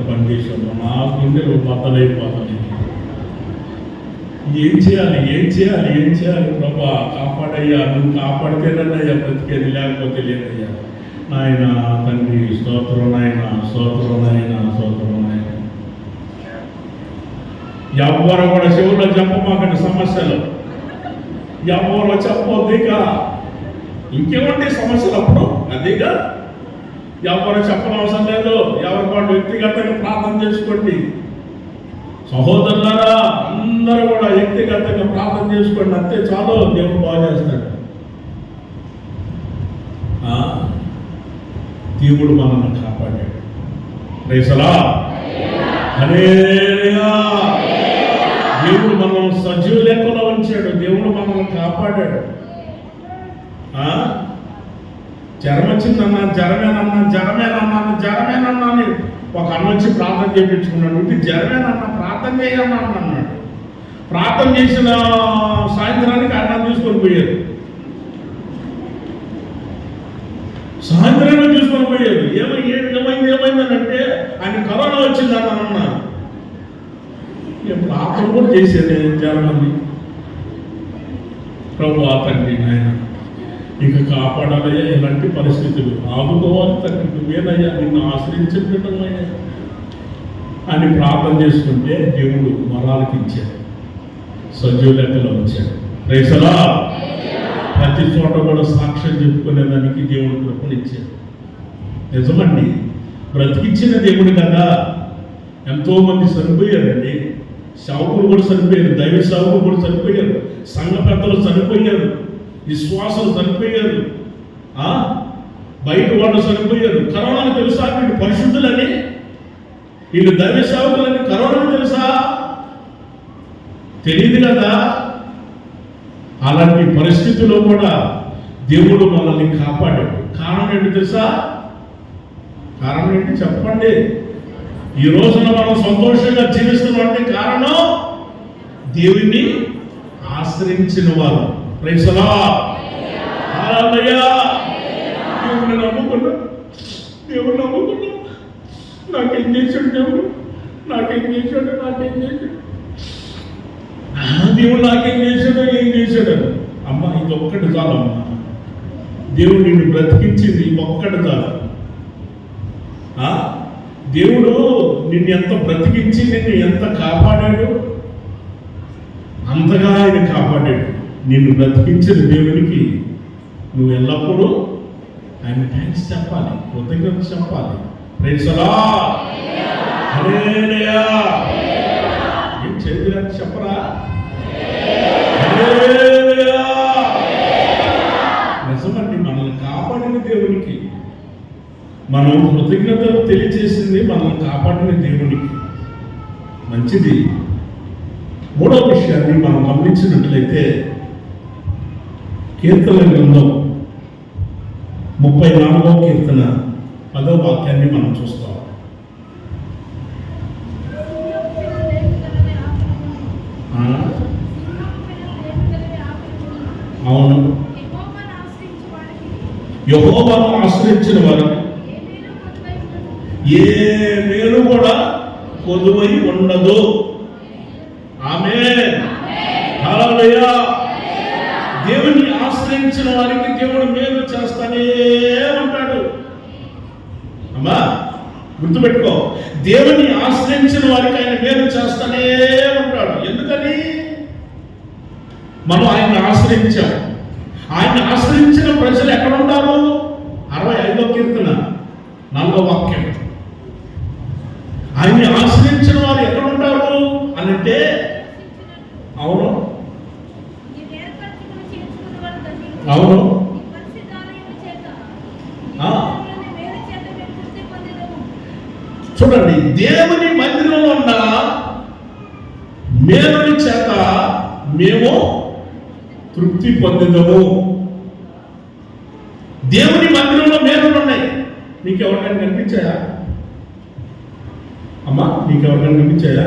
పని చేసామో నా గుండెలు బద్దలైపోతాయి. ఏం చేయాలి ప్రభా, కాపాడయ్యా, నువ్వు కాపాడితేనయ్యా బ్రతికేది, లేకపోతే లేదయ్యా. నాయన తండ్రి స్తోత్రం, నాయన స్తోత్రం, నాయన స్తోత్రం, నాయన. ఎవరు కూడా చెవుల్లో చెప్పమాకండి సమస్యలు, ఎవరు చెప్పొద్దు. ఇక ఇంకేమంటే సమస్యలు అప్పుడు అదేగా, ఎవరు చెప్పనవసరం లేదు. ఎవరి వాళ్ళు వ్యక్తిగతంగా ప్రార్థన చేసుకోండి. సహోదరులారా, అందరూ కూడా వ్యక్తిగతంగా ప్రార్థన చేసుకోండి, అంతే చాలు, దేవుడు బాగా చేస్తాడు. దేవుడు మనల్ని కాపాడాడు. ప్రైసలా, హల్లెలూయా. దేవుడు మనల్ని సజీవ లెక్కలో ఉంచాడు. దేవుడు మనల్ని కాపాడాడు. జ్వరం వచ్చిందన్నా, జ్వరమేనన్నా అని ఒక అన్న వచ్చి ప్రార్థన చేయించుకున్నాడు. ఇంటి జ్వరమేనన్నా, ప్రార్థన చేయన్నా అన్నాడు. ప్రార్థన చేసిన సాయంత్రానికి అన్నం తీసుకొని పోయారు. సాయంత్రాన్ని తీసుకొని పోయారు. ఏమైందని అంటే ఆయన కరోనా వచ్చిందని అన్నారు. ప్రార్థన కూడా చేసేది చాలా మంది. ప్రభు తండ్రి నాయన ఇక కాపాడాలయ్యా ఇలాంటి పరిస్థితులు, ఆదుకోవాలి తండ్రి, నువ్వేనయ్యా, నిన్ను ఆశ్రయించబిడ్డమయ్యా అని ప్రార్థన చేసుకుంటే దేవుడు వరాలకిచ్చాడు, సజీవ లెక్కలో వచ్చాడు. రైసలా ప్రతి చోట కూడా సాక్ష్యం చెప్పుకునేదానికి దేవుడు కృపనిచ్చాడు. నిజమండి, బ్రతికిచ్చిన దేవుడు కదా. ఎంతోమంది చనిపోయారండి, సేవకులు కూడా చనిపోయారు, దైవ సేవకులు కూడా చనిపోయారు, సంఘ పెద్దలు చనిపోయారు, విశ్వాసాలు చనిపోయారు, బయట వాళ్ళు చనిపోయారు. కరోనాని తెలుసా? వీళ్ళు పరిశుద్ధులని, వీళ్ళు దైవ సేవకులని కరోనాని తెలుసా? తెలియదు కదా. అలాంటి పరిస్థితుల్లో కూడా దేవుడు మనల్ని కాపాడాడు. కారణం ఏంటి తెలుసా? కారణం ఏంటి చెప్పండి? ఈ రోజున మనం సంతోషంగా జీవిస్తున్నామంటే కారణం దేవుణ్ణి ఆశ్రయించిన వారు. Praise the Lord. హల్లెలూయా. దేవుణ్ణి నమ్ముకున్నా, దేవుణ్ణి నమ్ముకున్నా, నాకేం చేశాడు దేవుడు, నాకేం చేశాడు, నాకేం చేశాడు, దేవుడు నాకేం చేశాడో, ఏం చేశాడు. అమ్మ ఇది ఒక్కటి చాలు అమ్మా, దేవుడు నిన్ను బ్రతికించింది ఒక్కటి చాలు. దేవుడు నిన్ను ఎంత బ్రతికించి నిన్ను ఎంత కాపాడాడు, అంతగా ఆయన కాపాడాడు. నిన్ను బ్రతికించిన దేవునికి నువ్వు ఎల్లప్పుడూ ఆయన థ్యాంక్స్ చెప్పాలి, కృతజ్ఞత చెప్పాలి. Praise the Lord. హల్లెలూయా. ఏం చేయాలని చెప్పరా? హల్లెలూయా. నిజమండి, మనల్ని కాపాడిన దేవునికి మనం కృతజ్ఞతలు తెలియజేసింది, మనల్ని కాపాడిన దేవునికి. మంచిది. మూడవ విషయాన్ని మనం గమనించినట్లయితే కీర్తన గ్రంథం 34వ కీర్తన 10వ వాక్యాన్ని మనం చూస్తాం. అవును, యెహోవాను ఆశ్రయించిన వారు ఏ మేలు కూడా కొదువై ఉండదు. ఆమేన్. హల్లెలూయా. దేవుని ఆశ్రయించిన వారికి దేవుడు మేలు చేస్తానే ఉంటాడు. అమ్మా గుర్తుపెట్టుకో, దేవుని ఆశ్రయించిన వారికి ఆయన మేలు చేస్తానే ఉంటాడు. ఎందుకని? మనం ఆయన ఆశ్రయించాం. ఆయన ఆశ్రయించిన ప్రజలు ఎక్కడ ఉంటారు? 65వ కీర్తన 4వ వాక్యం. ఆయన్ని ఆశ్రయించిన వారు ఎక్కడ ఉంటారు అని అంటే, అవును అవును, చూడండి, దేవుని మందిరంలో ఉన్న మేలుని చేత మేము తృప్తి పొందిదము. దేవుని మందిరంలో మేలులు ఉన్నాయి. నీకు ఎవరికైనా కనిపించాయా అమ్మా? నీకు ఎవరికైనా కనిపించాయా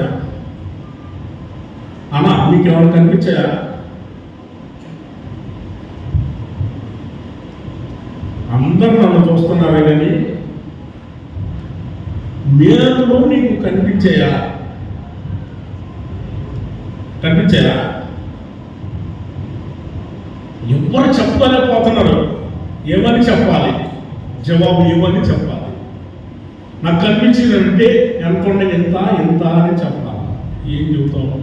అమ్మా? నీకు ఎవరికైనా కనిపించాయా? అందరూ నన్ను చూస్తున్నారే కానీ మేలులో నీకు కనిపించాయా? కనిపించాయా? ఎవరు చెప్పలేకపోతున్నారు. ఏమని చెప్పాలి? జవాబు ఏమని చెప్పాలి? నాకు కనిపించిందంటే ఎంత ఉండే, ఎంత ఎంత అని చెప్పాలి. ఏం చెబుతాము?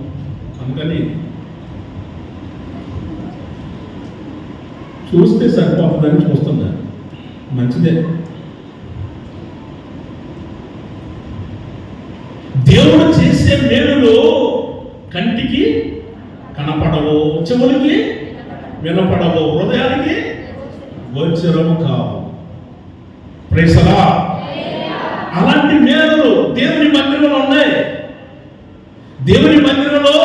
అందుకని చూస్తే సరిపోతుందని చూస్తున్నా. మంచిదే. దేవుడు చేసే మేలులు కంటికి కనపడవు, చెవులకి వినపడవు, హృదయానికి గోచరము కావు. Praise the lord. అలాంటి మేలులు దేవుని మందిరంలో ఉన్నాయి. దేవుని మందిరంలో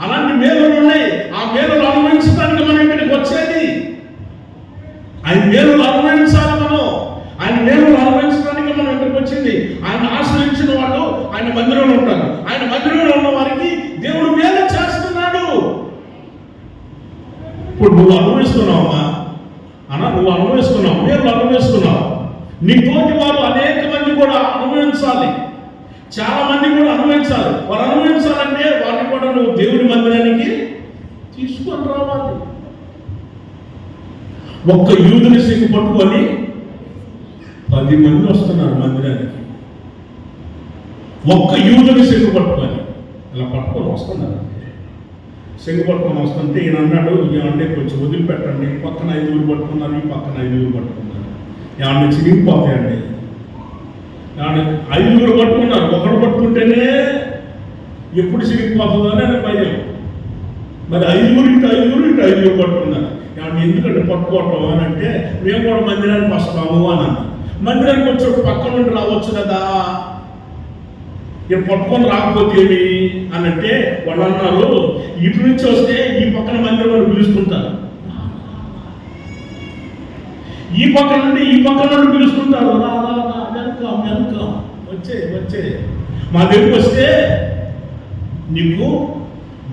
అలాంటి మేలులు ఉన్నాయి. ఆ మేలులు అనుభవించడానికి మనం ఇక్కడికి వచ్చేది. ఆయన మేలులు అనుభవించాలి మనం. ఆయన మేలులు అనుభవించడానికి మనం ఇక్కడికి వచ్చింది. ఆయన ఆశ్రయించిన వాళ్ళు ఆయన మందిరంలో ఉంటారు. ఆయన మందిరంలో ఉన్న వారికి దేవుడు మేలు చేస్తున్నాడు. ఇప్పుడు నువ్వు అనుభవిస్తున్నావమ్మా అన్న, నువ్వు అనుభవిస్తున్నావు, మేలు అనుభవిస్తున్నావు. నీ తోటి వారు అనేక మంది కూడా అనుభవించాలి. చాలా మంది కూడా అనుభవించాలి. వారు అనుభవించాలంటే వారిని కూడా నువ్వు దేవుని మందిరానికి తీసుకొని రావాలి. ఒక్క యూదుని సింగు పట్టుకొని 10 మంది వస్తున్నారు మందిరానికి. ఒక్క యూదుని సింగు పట్టుకొని ఇలా పట్టుకొని వస్తున్నారు. సింగు పట్టుకొని వస్తుంటే ఈయన అన్నాడు, ఏమంటే కొంచెం వదిలిపెట్టండి, ఈ పక్కన 5 పట్టుకున్నారు, ఈ పక్కన 5 పట్టుకున్నారు, ఏమన్నా చిరిగిపోతాయండి. 5 పట్టుకున్నారు, ఒకడు పట్టుకుంటేనే ఎప్పుడు చిరిగిపోతుందో అని భయం. మరి 5 ఇటు 5 పట్టుకున్నారు. ఏమన్నా ఎందుకంటే పట్టుకోవటం అని అంటే, మేము కూడా మందిరానికి వస్తాము అని అన్నా. మందిరానికి వచ్చి పక్క నుండి రావచ్చు కదా, ఇక్కడ పట్టుకొని రాకపోతే ఏమి అని అంటే వాళ్ళు అన్నారు, ఇటు నుంచి వస్తే ఈ పక్కన మందిరం వాళ్ళు పిలుస్తుంటారు, ఈ పక్క నుండి ఈ పక్క నుండి పిలుస్తుంటారు, వెనుక వచ్చే మా దగ్గరికి వస్తే నీకు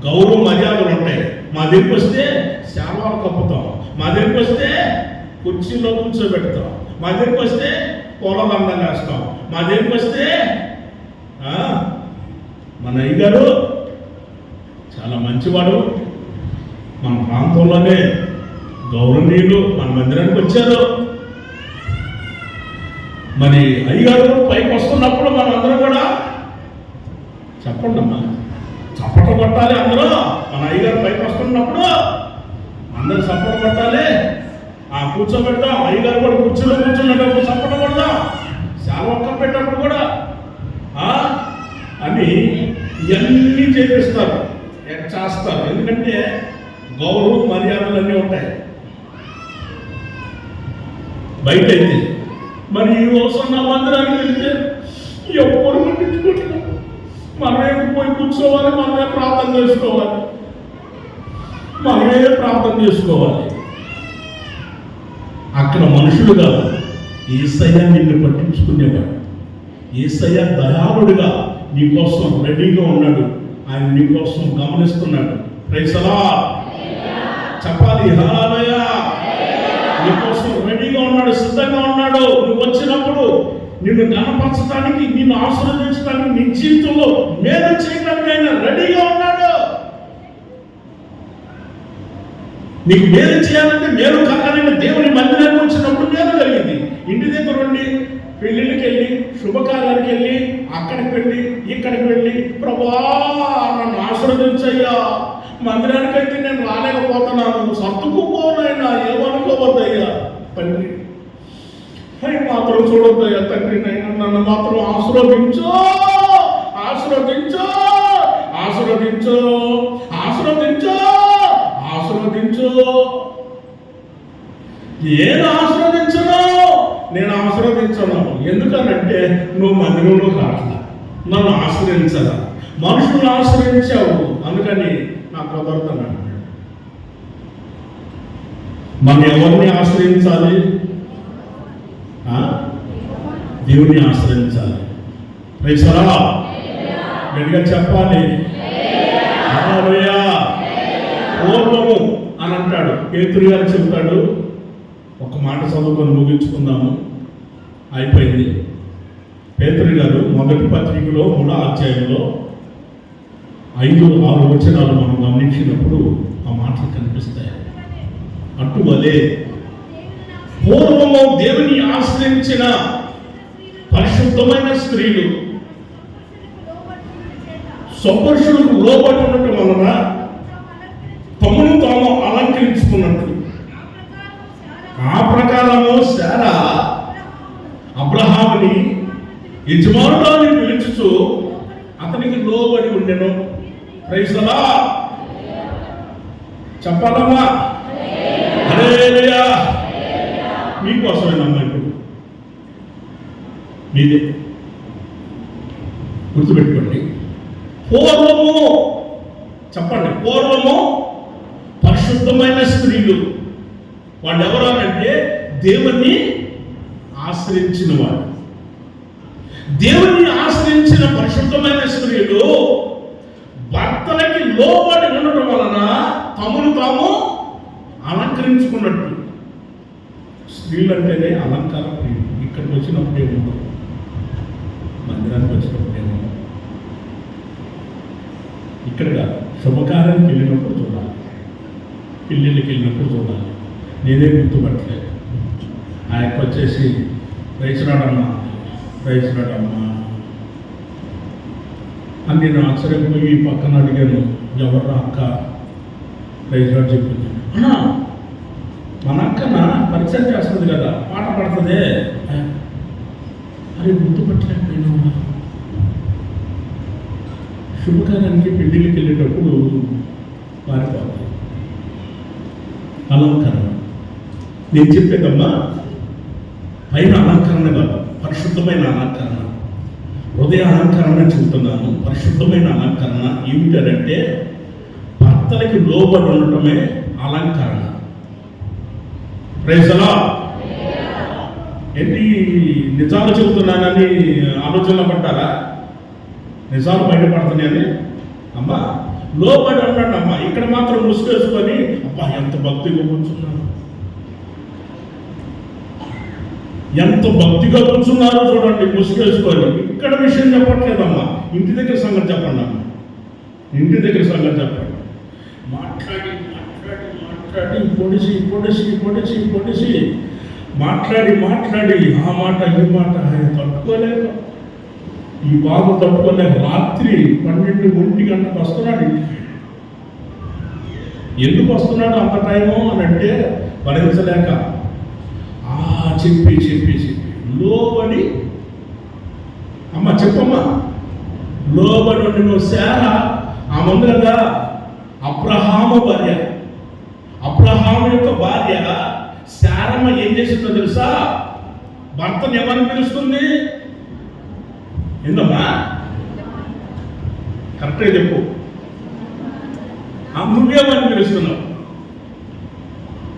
గౌరవ మర్యాదలు ఉంటాయి, మా దగ్గరికి వస్తే శాలువాలు కప్పుతాం, మా దగ్గరికి వస్తే కుర్చీలో కూర్చోబెడతాం, మా దగ్గరికి వస్తే పూలదండం వేస్తాం, మా దగ్గరికి వస్తే మన అయ్యగారు చాలా మంచివాడు, మన ప్రాంతంలోనే గౌరవనీయులు మన మందిరానికి వచ్చారు. మరి అయ్యగారు పైకి వస్తున్నప్పుడు మనం అందరం కూడా చెప్పండి అమ్మా, చప్పట్లు కొట్టాలి అందరూ. మన అయ్యగారు పైకి వస్తున్నప్పుడు అందరూ చప్పట్లు కొట్టాలి. కూర్చోబెడతాం, అయ్యగారు కూడా కుర్చీలో కూర్చున్నప్పుడు చప్పట్లు కొడదాం, శాలువా కప్పేటప్పుడు కూడా అని ఇవన్నీ చేపిస్తారు, చేస్తారు. ఎందుకంటే గౌరవ మర్యాదలు అన్నీ ఉంటాయి బయట అయితే. మరి ఈ వస్తున్న మందిరానికి వెళ్తే ఎవరు పట్టించుకుంటారు, మనమే పోయి కూర్చోవాలి, మనమే ప్రార్థన చేసుకోవాలి. అక్కడ మనుషులు కాదు, యేసయ్య నిన్ను పట్టించుకునేవాడు. యేసయ్య దయాళుడుగా నీకోసం రెడీగా ఉన్నాడు, ఆయన నీకోసం గమనిస్తున్నాడు. ప్రైజ్ ది లార్డ్ చెప్పాలి, హల్లెలూయా. నీకోసం రెడీగా ఉన్నాడు, సిద్ధంగా ఉన్నాడు. నువ్వు వచ్చినప్పుడు నిన్ను గణపరచడానికి, నిన్ను ఆశీర్వదించడానికి, నీ జీవితంలో మేలు చేయడానికి ఆయన రెడీగా ఉన్నాడు. నీకు మేలు చేయాలంటే మేలు కలగాలంటే దేవుని మందిరానికి వచ్చినప్పుడు మేలు కలిగింది. ఇంటి దగ్గర ఉండి పెళ్ళిళ్ళకి వెళ్ళి, శుభకార్యానికి వెళ్ళి, అక్కడికి వెళ్ళి, ఇక్కడికి వెళ్ళి, ప్రభువా నన్ను ఆశీర్వదించయ్యా, మందిరానికి అయితే నేను రాలేకపోతున్నాను, సర్దుకుపోనైనా, ఏమనుకోవద్దయ్యా తండ్రి, అవి మాత్రం చూడొద్దయ్యా తండ్రి, నన్ను మాత్రం ఆశీర్వదించు. నేను ఆశీర్వదించను. ఎందుకనంటే నువ్వు మందిరంలో కాట్లా, నన్ను ఆశ్రయించరా, మనుషులను ఆశ్రయించావు, అందుకని నాకు కుదరదన్నాడు. మనం ఎవరిని ఆశ్రయించాలి? దేవుని ఆశ్రయించాలి. ప్రైజ్ ది లార్డ్ గట్టిగా చెప్పాలి, హల్లెలూయా. పూర్వము అని అంటాడు పేతురు గారు, చెప్తాడు. ఒక మాట చదువుకొని ముగించుకుందాము, అయిపోయింది. పేతురు గారు మొదటి పత్రికలో 3వ అధ్యాయంలో 5-6 వచనాలు మనం గమనించినప్పుడు ఆ మాటలు కనిపిస్తాయి. అటువలే పూర్వము దేవుని ఆశ్రయించిన పరిశుద్ధమైన స్త్రీలు స్వపురుషులకు లోబడి ఉండటం వలన తమను తాము అలంకరించుకున్నట్టు, ఆ ప్రకారము శారా అబ్రహాముని యజమానురాలు పిలుచుచు అతనికి లోబడి ఉండెను. ప్రైజ్ ది లార్డ్ చెప్పాలమ్మా, హల్లెలూయా. మీకోసమేనమ్మా, ఇప్పుడు మీదే గుర్తుపెట్టుకోండి. పూర్వము చెప్పండి, పూర్వము పరిశుద్ధమైన స్త్రీలు వాళ్ళు ఎవరంటే దేవుణ్ణి ఆశ్రయించిన వాడు. దేవుణ్ణి ఆశ్రయించిన పరిశుద్ధమైన స్త్రీలు భర్తలకి లోబడి ఉండటం వలన తమను తాము అలంకరించుకున్నట్టు. స్త్రీలు అంటేనే అలంకారం. ఇక్కడికి వచ్చినప్పుడు ఏమో, మందిరానికి వచ్చినప్పుడు ఏమో, ఇక్కడ శుభకార్యానికి వెళ్ళినప్పుడు చూడాలి, పెళ్ళిళ్ళకి వెళ్ళినప్పుడు చూడాలి, నేనే గుర్తుపట్టలేదు. ఆయనకు వచ్చేసి రైతురాడమ్మా అని నేను ఆశ్చర్యపోయి పక్కన అడిగాను, ఎవరు అక్క? రైతురాడు చెప్పింది, అన్నా మన అక్కన పరిచయం చేస్తుంది కదా, పాట పడుతుందే. అది గుర్తుపట్టలేకపోయినా. శుభకార్యానికి పెళ్లికి వెళ్ళేటప్పుడు పారిపోతాయి అలంకరణ. నేను చెప్పేదమ్మా పైన అలంకరణ కాదు, పరిశుద్ధమైన అలంకరణ, హృదయ అలంకరణ చెబుతున్నాను. పరిశుద్ధమైన అలంకరణ ఏమిటంటే భర్తలకి లోబడి ఉండటమే అలంకరణ. Praise the. ఏంటి నిజాలు చెబుతున్నానని ఆలోచనలో పడ్డారా? నిజాలు బయటపడుతున్నాయని. అమ్మా లోబడి ఉండండి అమ్మా. ఇక్కడ మాత్రం ముసుగేసుకొని అబ్బా ఎంత భక్తిగా కూర్చున్నారు, ఎంత భక్తిగా కూర్చున్నారో చూడండి ముసుగేసుకొని. ఇక్కడ విషయం చెప్పట్లేదమ్మా, ఇంటి దగ్గర సంగతి చెప్పండి అమ్మా. ఇంటి దగ్గర సంగతి చెప్పండి. మాట్లాడి పొడిసి మాట్లాడి ఆ మాట ఈ మాట ఆయన తట్టుకోలేదు. ఈ బాబు తట్టుకోలేక రాత్రి 12-1 గంటకు వస్తున్నాడు. ఎందుకు వస్తున్నాడు అంత టైము అని అంటే భరించలేక చెప్పి లోబడి, అమ్మ చెప్పమ్మా, లోబడి ఉండి నువ్వు శారా ఆ ముందరగా అబ్రహాము భార్య, అబ్రహాము యొక్క భార్య శారమ్మ ఏం చేసిందో తెలుసా? భర్తను ఎవరిని పిలుస్తుంది? ఏందమ్మా కరెక్ట్గా చెప్పు. నువ్వేమని పిలుస్తున్నావు?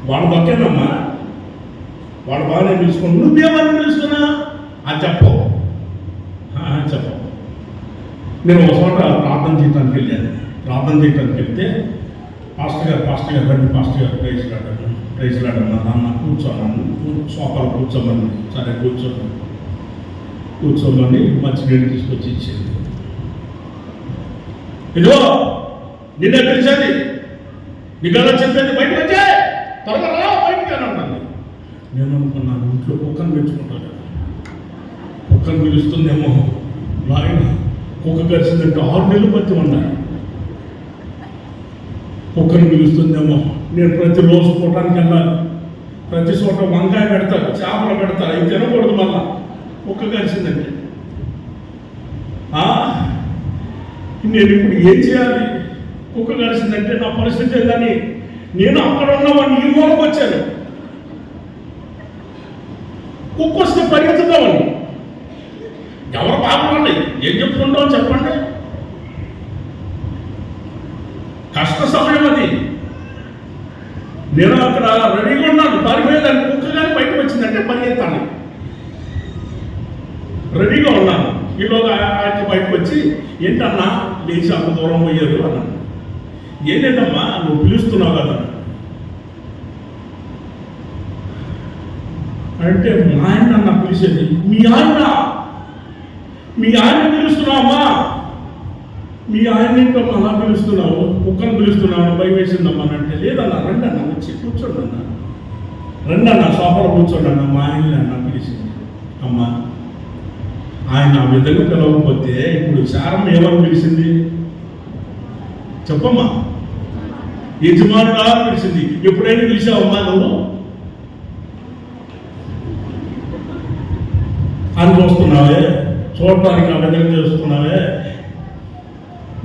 వాడు బక్కేనమ్మా, వాడు బాగానే పిలుచుకున్నావు, నువ్వేమని పిలుస్తున్నా? అది చెప్పు. నేను ఒక చోట ప్రార్థన చేయడానికి వెళ్ళాను. ప్రార్థన చేయడానికి వెళ్తే పాస్టర్ గారు రండి పాస్టర్ గారు ప్రైజ్ లాడన్నా నాన్న కూర్చోన్నాను, సోఫాలో కూర్చోమని. సరే కూర్చోమని మంచినీళ్ళు తీసుకొచ్చి ఇచ్చింది. ఇదిగో నిన్నే పిలిచేది, నీకలా చెప్పేది, బయటకు వచ్చే త్వరగా రా బయటికి అని అన్నాను. నేను అనుకున్నాను ఇంట్లో కుక్కను పెంచుకుంటాను కదా, కుక్కను పిలుస్తుందేమో. నాయన కుక్క కలిసిందంటే 6 నెలలు పత్తి ఉన్నాయి. కుక్కను పిలుస్తుందేమో. నేను ప్రతిరోజు పోవటానికి వెళ్ళాలి. ప్రతి చోట వంకాయ పెడతారు, చేపలు పెడతారు, అవి తినకూడదు. మళ్ళా కుక్క కలిసిందంటే నేను ఇప్పుడు ఏం చేయాలి? కుక్క కలిసిందంటే నా పరిస్థితి ఏందని నేను అక్కడ ఉన్నవాడిని ఈ మూలకు వచ్చాను. కుక్క వస్తే పరిగెత్తుతామని ఎవరు బాగుండండి, ఏం చెప్పుకుంటామో చెప్పండి. కష్ట సమయం అది. నేను అక్కడ రెడీగా ఉన్నాను, పారిపోయేదాన్ని. కుక్క కానీ బయటకు వచ్చిందంటే పరిగెత్తాను, రెడీగా ఉన్నాను. ఈలోగా ఆయన బయటకు వచ్చి ఏంటన్నా లేచి అంత దూరం పోయారు అన్నాను. ఏం లేదమ్మా నువ్వు పిలుస్తున్నావు కదా అంటే, మా ఆయన నన్ను పిలిచేది. మీ ఆయన పిలుస్తున్నావమ్మా, మీ ఆయన ఏంటో అలా పిలుస్తున్నావు, కుక్కను పిలుస్తున్నావు, భయం వేసిందమ్మా అంటే. లేదన్నా రండి అన్న, వచ్చి కూర్చోండి అన్న, రండి అన్న, సోఫాలో కూర్చోండి అన్న. మా ఆయన్ని అన్న పిలిచింది. అమ్మా ఆయన ఆ విధంగా పిలవకపోతే ఇప్పుడు శారమ్మ ఏమని పిలిచింది చెప్పమ్మా? యజమానుడా పిలిచింది. ఎప్పుడైనా పిలిచావమ్మా నువ్వు అని చూస్తున్నావే, చూడటానికి ఆ విధంగా చేస్తున్నావే.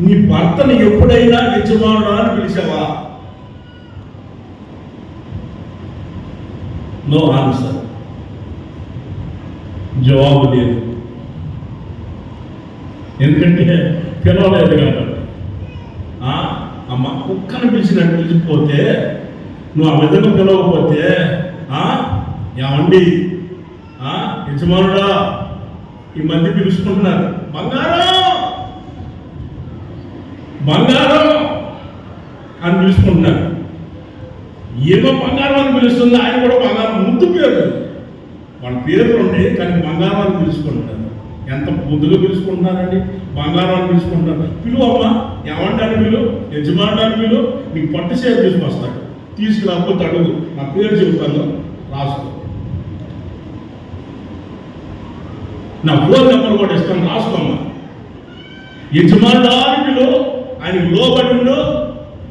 నీ భర్తని ఎప్పుడైనా యజమానుడా అని పిలిచావా? నో ఆన్సర్, జవాబు లేదు. ఎందుకంటే పిలవలేదు కాబట్టి. అమ్మ కుక్కను పిలిచినట్టు పిలిచిపోతే, నువ్వు ఆ విధంగా పిలవకపోతే ఏమండి యజమానుడా ఈ మధ్య పిలుచుకుంటున్నారు, బంగారం అని పిలుచుకుంటున్నారు. ఏమో బంగారం అని పిలుస్తుంది, ఆయన కూడా బంగారం ముద్దు పేరు, వాళ్ళ పేర్లు ఉండే కానీ బంగారం అని పిలుచుకుంటున్నారు. ఎంత ముద్దుగా పిలుచుకుంటున్నారండి, బంగారం అని పిలుచుకుంటున్నారు. పిలువమ్మా, ఏమంటారు పిలు, యజమానుడు అని పిలు, నీకు పట్టు సేవ తీసుకొస్తాడు. తీసుకురాకపోతే అడుగు, నా పేరు చెబుతాను, రాసుకో. నా ఫోన్ నెంబర్ కూడా ఇస్తాను, రాసుకోమ్మా. యజమానుడిలో ఆయన లోబడిలో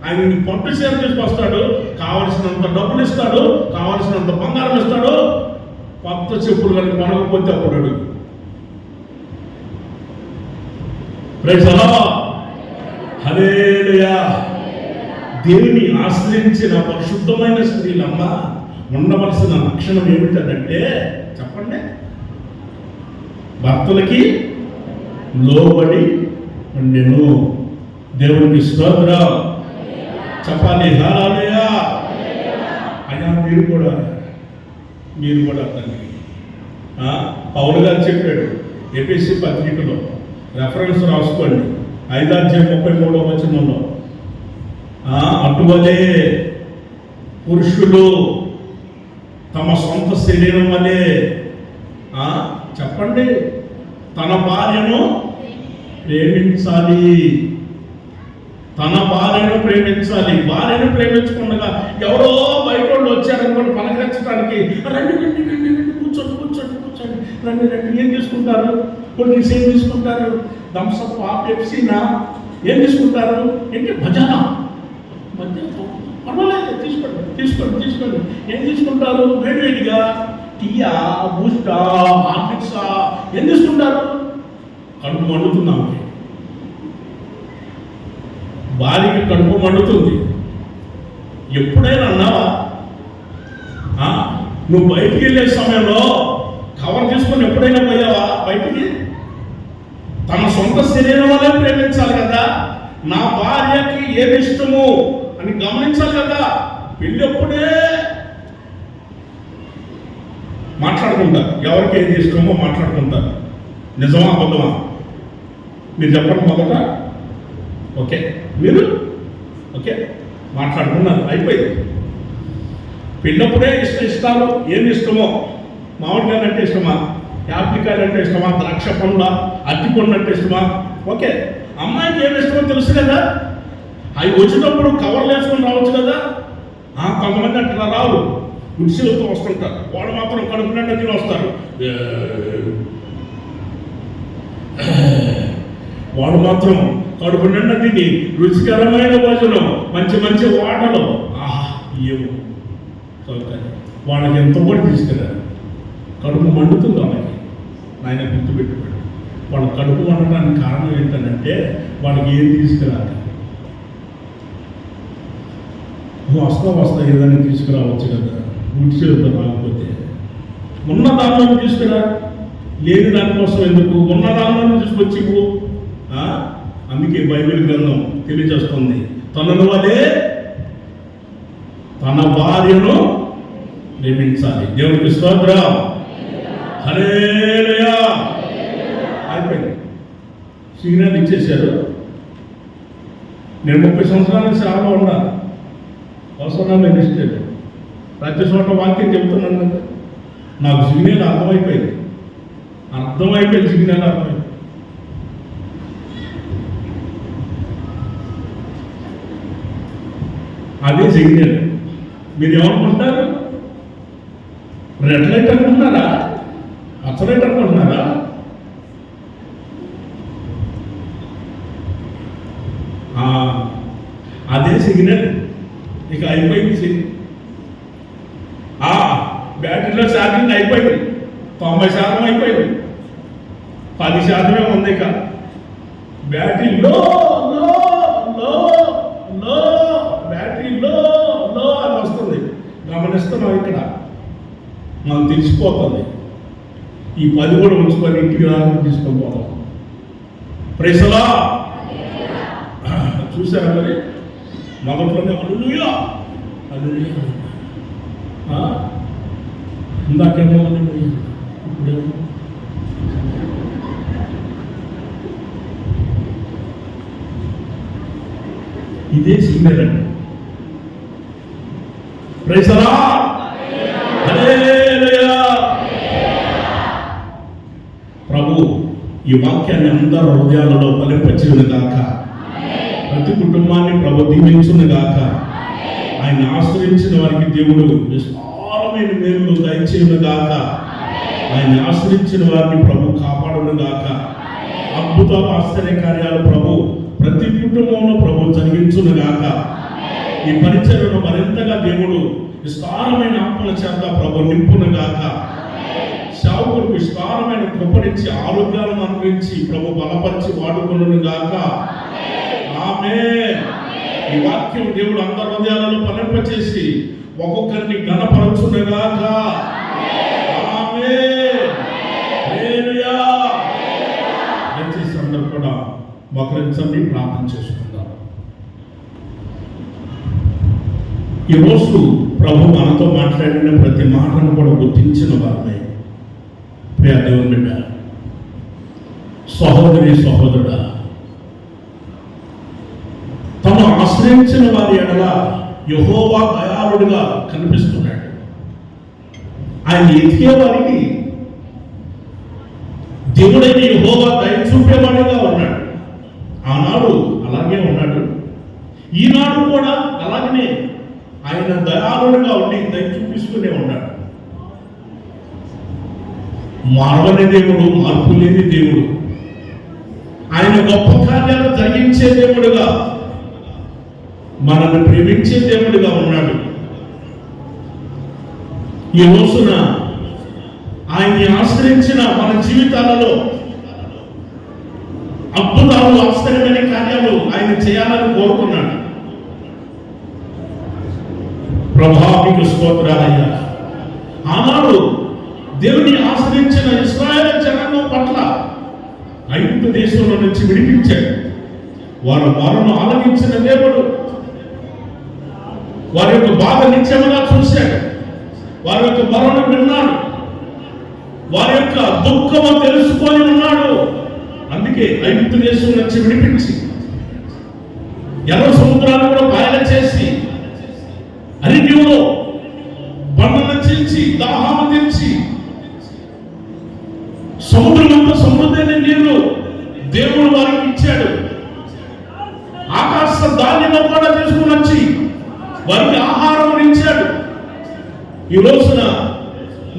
ఆయన పట్టు సేవ తీసుకొస్తాడు, కావలసినంత డబ్బులు ఇస్తాడు, కావలసినంత బంగారం ఇస్తాడు. కొత్త చెప్పులు కానీ కొనకపోతే అప్పుడు అడుగు. ప్రైజ్ ది లార్డ్, హల్లెలూయా. దేవుని ఆశ్రయించిన పరిశుద్ధమైన స్త్రీలమ్మ ఉండవలసిన లక్షణం ఏమిటంటే చెప్పండి, భర్తలకి లోబడి ఉండెను. దేవునికి స్తోత్రం చెప్పాలి, హల్లెలూయా. అయినా మీరు కూడా తండ్రి పౌలు గారు చెప్పాడు ఎఫెసీ పత్రికలో, రెఫరెన్స్ రాసుకోండి, 5:33 అటువలే పురుషులు తమ సొంత శరీరం వలె చెప్పండి తన భార్యను ప్రేమించాలి. తన భార్యను ప్రేమించాలి. భార్యను ప్రేమించకుండా ఎవరో బయట వాళ్ళు వచ్చారనుకోండి పలకరించడానికి, రండి రండి రండి రండి కూర్చోండి కూర్చోండి కూర్చోండి రండి రండి, ఏం తీసుకుంటారు? కొన్ని ఏం తీసుకుంటారు? థమ్సప్, పెప్సీనా, ఏం తీసుకుంటారు? ఏంటి భజన, పర్వాలేదు తీసుకోండి తీసుకోండి తీసుకోండి. ఏం తీసుకుంటారు? వేడివేడిగా టీయా, బూస్టా, హార్లిక్సా, ఏం తీసుకుంటారు? కడుపు మండుతుంది ఆమెకి, భార్యకి కడుపు మండుతుంది. ఎప్పుడైనా అన్నావా నువ్వు బయటికి వెళ్ళే సమయంలో కవర్ తీసుకొని ఎప్పుడైనా పోయావా బయటికి? తన సొంత శరీరం వల్లే ప్రేమించాలి కదా. నా భార్యకి ఏది ఇష్టము అని గమనించాలి కదా. పెళ్ళప్పుడే మాట్లాడుకుంటారు, ఎవరికి ఏది ఇష్టమో మాట్లాడుకుంటారు. నిజమా అబద్ధమా? మీరు చెప్పండి మొదట. ఓకే, మీరు ఓకే మాట్లాడుకున్నారు, అయిపోయింది. పెళ్ళప్పుడే ఇష్టాలు ఏమి ఇష్టమో, మామిడికాయలు అంటే ఇష్టమా, యాప్లికాయలు అంటే ఇష్టమా, ద్రాక్ష పండ్ల, అరటి పండ్లు అంటే ఇష్టమా? ఓకే, అమ్మాయికి ఏమి ఇష్టమో తెలుసు కదా. అవి వచ్చినప్పుడు కవర్లు వేసుకొని రావచ్చు కదా. కొంతమంది అట్లా రావు, గుడిసెలతో వస్తుంటారు, వాళ్ళు మాత్రం కడుపు నిండా తిని వస్తారు. వాడు మాత్రం కడుపు నిండా తిని రుచికరమైన భోజనం, మంచి మంచి వాటలు, ఏమో వాళ్ళకి ఎంత కూడా తీసుకెళ్ళారు. కడుపు మండుతుంది వాళ్ళకి. ఆయన గుర్తుపెట్టుకోండి, వాళ్ళ కడుపు మండటానికి కారణం ఏంటంటే వాళ్ళకి ఏం తీసుకురాలి. వస్తా ఏదైనా తీసుకురావచ్చు కదా, గుడి చేతితో రాకపోతే. ఉన్న దానిలో తీసుకురా, లేని దానికోసం ఎందుకు? ఉన్న దానిలో తీసుకొచ్చి అందుకే బైబిల్ గ్రంథం తెలియజేస్తుంది, తనను వలె తన భార్యను ప్రేమించాలి. దేవునికి స్తోత్రం, హల్లెలూయా. అయిపోయింది, సిగ్నల్ ఇచ్చేశారు. నేను 30 సంవత్సరాల సేవలో ఉన్నాను, అవసరం ఇష్టం. ప్రతి చోట వాక్యం చెబుతున్నాను కదా. నాకు సిగ్నల్ అర్థమైపోయింది సిగ్నల్ అర్థమైపోయింది. అదే సిగ్నల్. మీరు ఏమనుకుంటారు? రెడ్ లైట్ అనుకుంటున్నారా, పచ్చ లైట్ అనుకుంటున్నారా? అదే సిగ్నల్. ఇక అయిపోయింది సిగ్నల్. బ్యాటరీలో ఛార్జింగ్ అయిపోయింది, 90% అయిపోయింది, 10% ఉంది. ఇక బ్యాటరీ లో బ్యాటరీ లో అని వస్తుంది. గమనిస్తున్నాం, ఇక్కడ మనకు తెలిసిపోతుంది. ఈ 10 కూడా ఉంచుకొని ఇంటికి రాకుండా తీసుకొని పోతాం. Praise the lord. చూసారా మరి? మొదట్లోనే హల్లెలూయా హల్లెలూయా, ఇందాకేమో హల్లెలూయా, ఇప్పుడేమో ఇదే సిగ్నల్ అండి. ప్రైజ్ ది లార్డ్, హల్లెలూయా. ప్రభు ఈ వాక్యాన్ని అందరి హృదయాలలో ఫలింపచేయును గాక. ప్రతి కుటుంబాన్ని ప్రభు దీవించును గాక. ఆయన ఆశ్రయించిన వారికి దేవుడు విస్తారమైన మేలు దయచేయును గాక. ఆయన ఆశ్రయించిన వారిని ప్రభు కాపాడును గాక. అద్భుతాలు ఆశ్చర్యకార్యాలు ప్రభు ప్రతి కుటుంబంలో ప్రభు జరిగించును గాక. ఈ పరిచర్యను మరింతగా దేవుడు విస్తారమైన ఆత్మల చేత ప్రభు నింపును గాక. సేవకులకు విస్తారమైన కృపనిచ్చి ఆరోగ్యాలను అనుగ్రహించి ప్రభు బలపరిచి వాడుకొనును గాక. ఆమేన్. ఈ వాక్యం దేవుడు అందరి హృదయాలలో ఫలింపచేసి ఒక్కొక్కరిని ఘనపరచును గాక. ఆమేన్. హల్లెలూయా. దయచేసి అందరూ కూడా మోకరించండి, ప్రార్థన చేసుకుందాం. ఈరోజు ప్రభు మనతో మాట్లాడిన ప్రతి మాటను కూడా గుర్తించిన వారమే. ప్రియ దేవుని బిడ్డ, సహోదరి సహోదరుడా, తను ఆశ్రయించిన వారి ఎడల యెహోవా దయాళుడుగా కనిపిస్తున్నాడు. ఆయన ఎతికే వారికి దేవుడైన యెహోవా దయ చూపేవాడిగా ఉన్నాడు. ఆనాడు అలాగే ఉన్నాడు, ఈనాడు కూడా అలాగనే ఆయన దయాళుడుగా ఉండి దయ చూపిస్తూనే ఉన్నాడు. మారవని దేవుడు, మార్పు లేని దేవుడు, ఆయన గొప్ప కార్యాలు జరిగించే దేవుడుగా, మనల్ని ప్రేమించే దేవుడిగా ఉన్నాడు. ఈ రోజున ఆయన్ని ఆశ్రయించిన మన జీవితాలలో అద్భుతాలు, ఆశ్చర్యమైన కార్యాలు ఆయన చేయాలని కోరుకున్నాడు. ప్రభా మీకు స్తోత్రాలయ్యా. ఆనాడు దేవుని ఆశ్రయించిన ఇశ్రాయేలు జనాంగం పట్ల ఐగుప్తు దేశంలో నుంచి విడిపించాడు. వారు వారిని ఆలకించిన దేవుడు వారి యొక్క బాధ నిత్యముగా చూశాడు. వారి యొక్క మరణం విన్నాడు. వారి యొక్క దుఃఖము తెలుసుకొని ఉన్నాడు. అందుకే ఐగుప్తు దేశం నుంచి విడిపించి ఎర్ర సముద్రాన్ని కూడా బయలు చేసి అరణ్యంలో బండను చీల్చి దాహము తీర్చి సముద్రమంతా సమృద్ధైన నీళ్లు దేవుడు వారికి ఇచ్చాడు. ఆకాశ ధాన్యం కూడా తీసుకుని వచ్చి వారికి ఆహారం ఇచ్చాడు. ఈ రోజున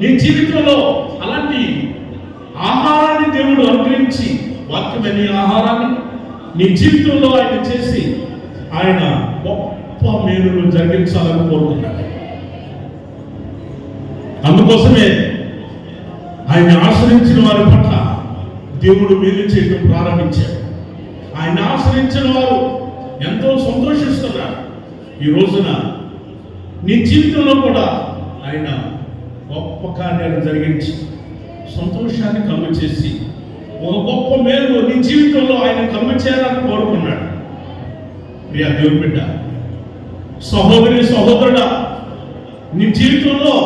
నీ జీవితంలో అలాంటి ఆహారాన్ని దేవుడు అనుగ్రహించి, వాక్యమైన ఆహారాన్ని నీ జీవితంలో ఆయన చేసి ఆయన గొప్ప మేలులు జరిగించాలని కోరుకున్నాడు. అందుకోసమే ఆయన ఆశ్రయించిన వారి పట్ల దేవుడు మేలు చేయడం ప్రారంభించాడు. ఆయన ఆశ్రయించిన వారు ఎంతో సంతోషిస్తున్నారు. ఈ రోజున నీ జీవితంలో కూడా ఆయన గొప్ప కార్యాలు జరిగించి సంతోషాన్ని కలుగ చేసి ఒక గొప్ప మేలు నీ జీవితంలో ఆయన కలుగ చేయాలని కోరుకున్నాడు. ప్రియ దేవుని బిడ్డ, సహోదరి సహోదరుడా, నీ జీవితంలో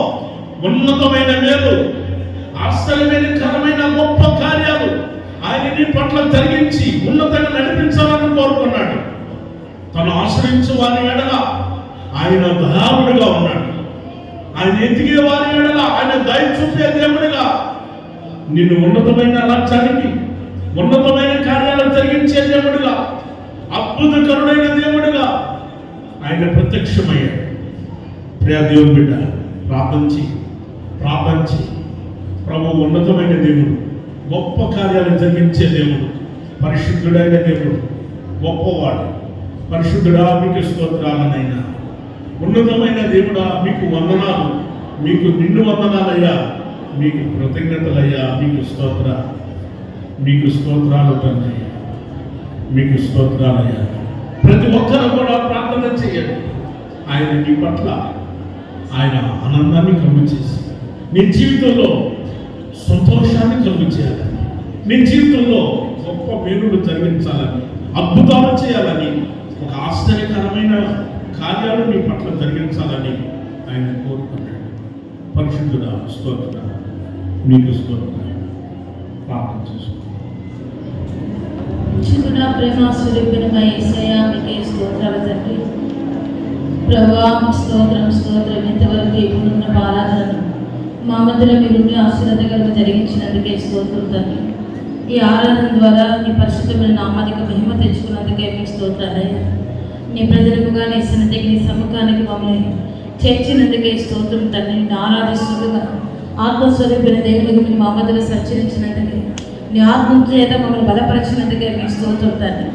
ఉన్నతమైన మేలు, ఆశ్చర్యమైన కరమైన గొప్ప కార్యాలు ఆయన నీ పట్ల జరిగించి ఉన్నతంగా నడిపించాలని కోరుకున్నాడు. తను ఆశ్రయించు వారి ఎడల ఆయన దయాళుడుగా ఉన్నాడు. ఆయన ఎదిగే వారి ఎడల ఆయన దయ చూపే దేవుడిగా, నిన్ను ఉన్నతమైన లక్ష్యానికి ఉన్నతమైన కార్యాలు జరిగించే దేవుడిగా, అద్భుతకరుడైన దేవుడిగా ఆయన ప్రత్యక్షమయ్యాడు. ప్రియ దేవుని బిడ్డ, ప్రార్థించి ప్రభు ఉన్నతమైన దేవుడు, గొప్ప కార్యాలు జరిగించే దేవుడు, పరిశుద్ధుడైన దేవుడు, గొప్పవాడు. పరిశుద్ధుడా మీకు స్తోత్రాలనైనా, ఉన్నతమైన దేవుడా మీకు వందనాలు, మీకు నిండు వందనాలయ్యా, మీకు కృతజ్ఞతలయ్యా, మీకు స్తోత్రాలు తండ్రి, మీకు స్తోత్రాలయ్యా. ప్రతి ఒక్కరు కూడా ప్రార్థన చేయండి. ఆయన నీ పట్ల ఆయన ఆనందాన్ని కలుగు చేసి నీ జీవితంలో సంతోషాన్ని కలుగు చేయాలని, నీ జీవితంలో గొప్ప మేలులు జరిగించాలని, అద్భుతాలు చేయాలని, ఒక ఆశ్చర్యకరమైన కార్యాలు నీ పట్ల జరిగించాలని ఆయన కోరుకున్నాడు. పరిశుద్ధుడా స్తోత్ర, మీకు స్తోత్ర. ప్రార్థన చేసుకో. చిన్న ప్రేమ స్వరూపిణిగా యేసయ్యా మీకే స్తోత్రాలు తండ్రి. ప్రభువా స్తోత్రం. ఇంతవరకు ఇప్పుడున్న ఆరాధనను మా మధ్యలో మీరుండి ఆశీర్వాదకరంగా జరిగించినందుకే స్తోత్రం తండ్రి. ఈ ఆరాధన ద్వారా నీ పరిశుద్ధమైన నామానికి మహిమ తెచ్చుకున్నందుకే మీకు స్తోత్రాలయ్యా. నీ ప్రజలముగా నీ సన్నిధికి నీ సముఖానికి మమ్మల్ని చేర్చినందుకే స్తోత్రం తండ్రి. నిన్ను ఆరాధిస్తుండగా ఆత్మస్వరూపిన దేవునికి మీరు మా మధ్యలో సంచరించినందుకే, నీ ఆత్మ చేత మమ్మల్ని బలపరిచినందుకే మీకు స్తోత్రం తండ్రి.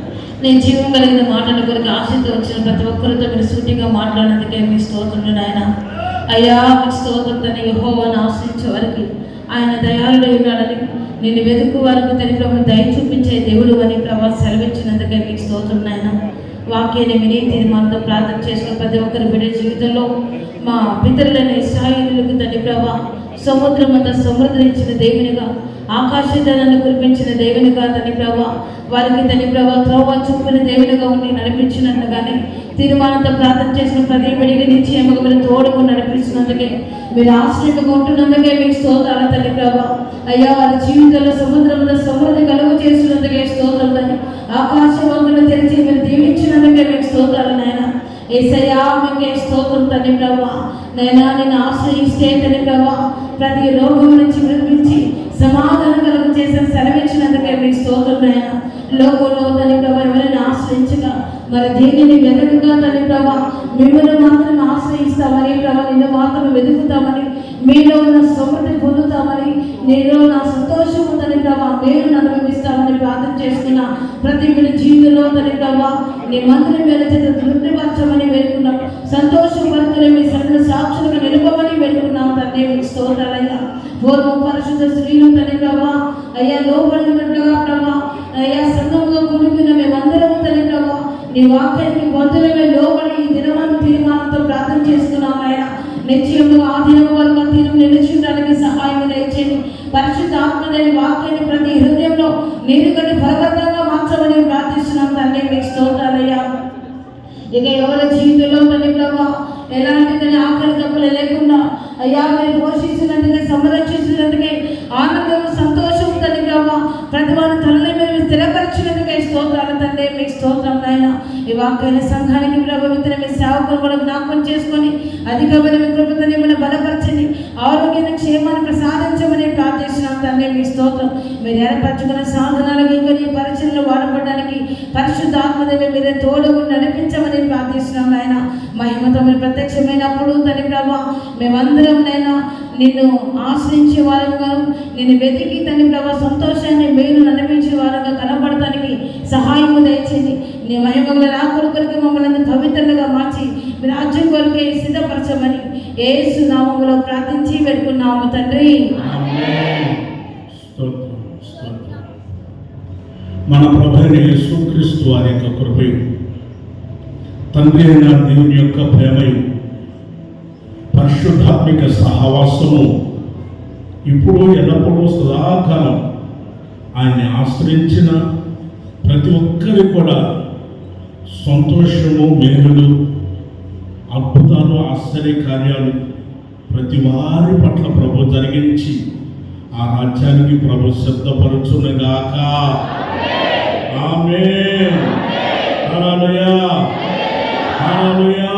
నేను జీవం కలిగిన మాటల కొరకు ఆశతో వచ్చిన ప్రతి ఒక్కరితో మీరు సూటిగా మాట్లాడినందుకే మీ స్తోత్రం నాయన. అయ్యా మీ స్తోత్రం తండ్రి. యెహోవాను ఆశ్రయించే వరకు ఆయన దయాళుడై ఉన్నాడని, నిన్ను వెతుకు వరకు తన ప్రభు దయ చూపించే దేవుడు అని ప్రభావ సెలవిచ్చినందుకే మీకు స్తోత్రం నాయన. వాక్యాన్ని విని తీర్మానంతో ప్రార్థన చేసిన ప్రతి ఒక్కరి బిడ్డ జీవితంలో మా పితరులైన ఇశ్రాయేలులకు తండ్రి ప్రభా సముద్రం అంతా సమృద్ధించిన దేవునిగా, ఆకాశధనాన్ని కురిపించిన దేవునిగా తండ్రి ప్రభా, వారికి తండ్రి ప్రభా త్రోవ చూపిన దేవునిగా ఉండి నడిపించినట్టుగానే తీర్మానంతో ప్రార్థన చేసిన ప్రతి బిడ్డకి నిశ్చయముగా మీరు తోడుగా నడిపించినందుకే, మీరు ఆశ్రయంగా ఉంటున్నందుకే మీకు స్తోత్రాలు తండ్రి ప్రభా. అయ్యా వారి జీవితంలో సముద్రంలో సమృద్ధి కలుగు చేసినందుకే స్తోత్రం తండ్రి. ఆకాశవంతులు తెరిచి మీరు దీవించినందుకే మీకు స్తోత్రాలు నాయన. యేసయ్యా మీకే స్తోత్రం తండ్రి ప్రభా. నైనా నిన్ను ఆశ్రయిస్తే తండ్రి ప్రభా ప్రతి రోగం నుంచి విడిపించి సమాధానం కలుగు చేసిన సెలవిచ్చినందుకే మీకు స్తోత్రం నాయన. లోకంలో తండ్రి ప్రభా ఎవరైనా ఆశ్రయించగా మరి దేనిని వెతకగా తండ్రి ప్రభా మిమ్మల్ని మాత్రం ఆశ్రయిస్తామని ప్రభా, నిన్ను మాత్రం వెతుకుతామని, మీలో ఉన్న సమృద్ధి పొందుతామని, నీలో నా సంతోషం ఉందని ప్రభా మీరు అనుభవిస్తామని ప్రార్థన చేసుకున్న ప్రతి బిడ్డ జీవితంలో తండ్రి ప్రభా నీ మంత్రి మీద చేత తృప్తిపరచమని వేడుకున్నాం. సంతోషపడుతున్న మీ సరైన సాక్షులుగా నిలపమని వేడుకున్నాం తండ్రి. మీకు స్తోత్రాలయ్యా. పూర్వం పరిశుద్ధ స్త్రీలు తండ్రి ప్రభా అయ్యా లోబడినట్లుగా ప్రభా అయ్యా సంఘంలో కూడుకున్న మేమందరం తండ్రి ప్రభా నీ వాక్యానికి బదులుగా లోబడి ఈ దినమంతా తీర్మానంతో ప్రార్థన చేసుకున్నాం ఆయన. నిశ్చయముగా ఆ దినం వరకు తీరం నిలుచుండడానికి సహాయం దయచేయండి. పరిశుద్ధ ఆత్మదేవి వాక్యాన్ని ప్రతి హృదయంలో నీరు కట్టి ఫలవంతంగా మార్చమని ప్రార్థిస్తున్నాం తండ్రి. మీకు స్తోత్రాలయ్యా. ఇక ఎవరి జీవితంలో తండ్రి ప్రభా ఎలాంటి తన ఆకలి దప్పులు లేకుండా అయ్యా మీరు పోషించినందుకే, సంరక్షించినందుకే ఆనందం సంతోషం తండ్రి ప్రభా ప్రతి వారి తల్లి మీరు స్థిరపరిచినందుకే స్తోత్రాలు తండ్రి. మీకు స్తోత్రం నాయన. ఈ వాక్యాన్ని సంఘానికి ప్రభావితం మీ సేవకులు కూడా జ్ఞాపకం చేసుకొని అధికమైన మీ కృపతని మిమ్మల్ని బలపరచండి, ఆరోగ్యాన్ని క్షేమాన్ని ప్రసాదించమని ప్రార్థిస్తున్నాం తండ్రి. మీ స్తోత్రం. మీరు ఏర్పరచుకున్న సాధనాలకు ఇంకొని పరిచయలు వాడబడడానికి పరిశుద్ధాత్మదేవి మీరే తోడుగు నడిపించమని ప్రార్థిస్తున్నాం నాయన. మహిమతో మీరు ప్రత్యక్షమైనప్పుడు తండ్రి ప్రభా మేమందరం నైనా నిన్ను ఆశ్రయించే వారంగా, నిన్ను వెతికి తండ్రి ప్రభా సంతోషాన్ని మీరు నడిపించే వారంగా కనబడటానికి సహాయం దయచేయండి. నీ మహిమల రాకుడు కొరకు మమ్మల్ని పవిత్రులుగా మార్చి మీ రాజ్యం కొరకే సిద్ధపరచమని యేసు నామములో ప్రార్థించి పెట్టుకున్నాము తండ్రి. మన ప్రభువైన యేసుక్రీస్తు వారి యొక్క కృపయు, తండ్రి అయిన దేవుని యొక్క ప్రేమయు, పరిశుద్ధాత్మిక సహవాసము ఇప్పుడు ఎల్లప్పుడూ సదాకాలం ఆయన్ని ఆశ్రయించిన ప్రతి ఒక్కరికి కూడా సంతోషము, మేలులు, అద్భుతాలు, ఆశ్చర్య కార్యాలు ప్రతి వారి పట్ల ప్రభు జరిగించి ఆ రాజ్యానికి ప్రభు సిద్ధపరచునుగాక. ఆమేన్. హల్లెలూయా. హల్లెలూయా.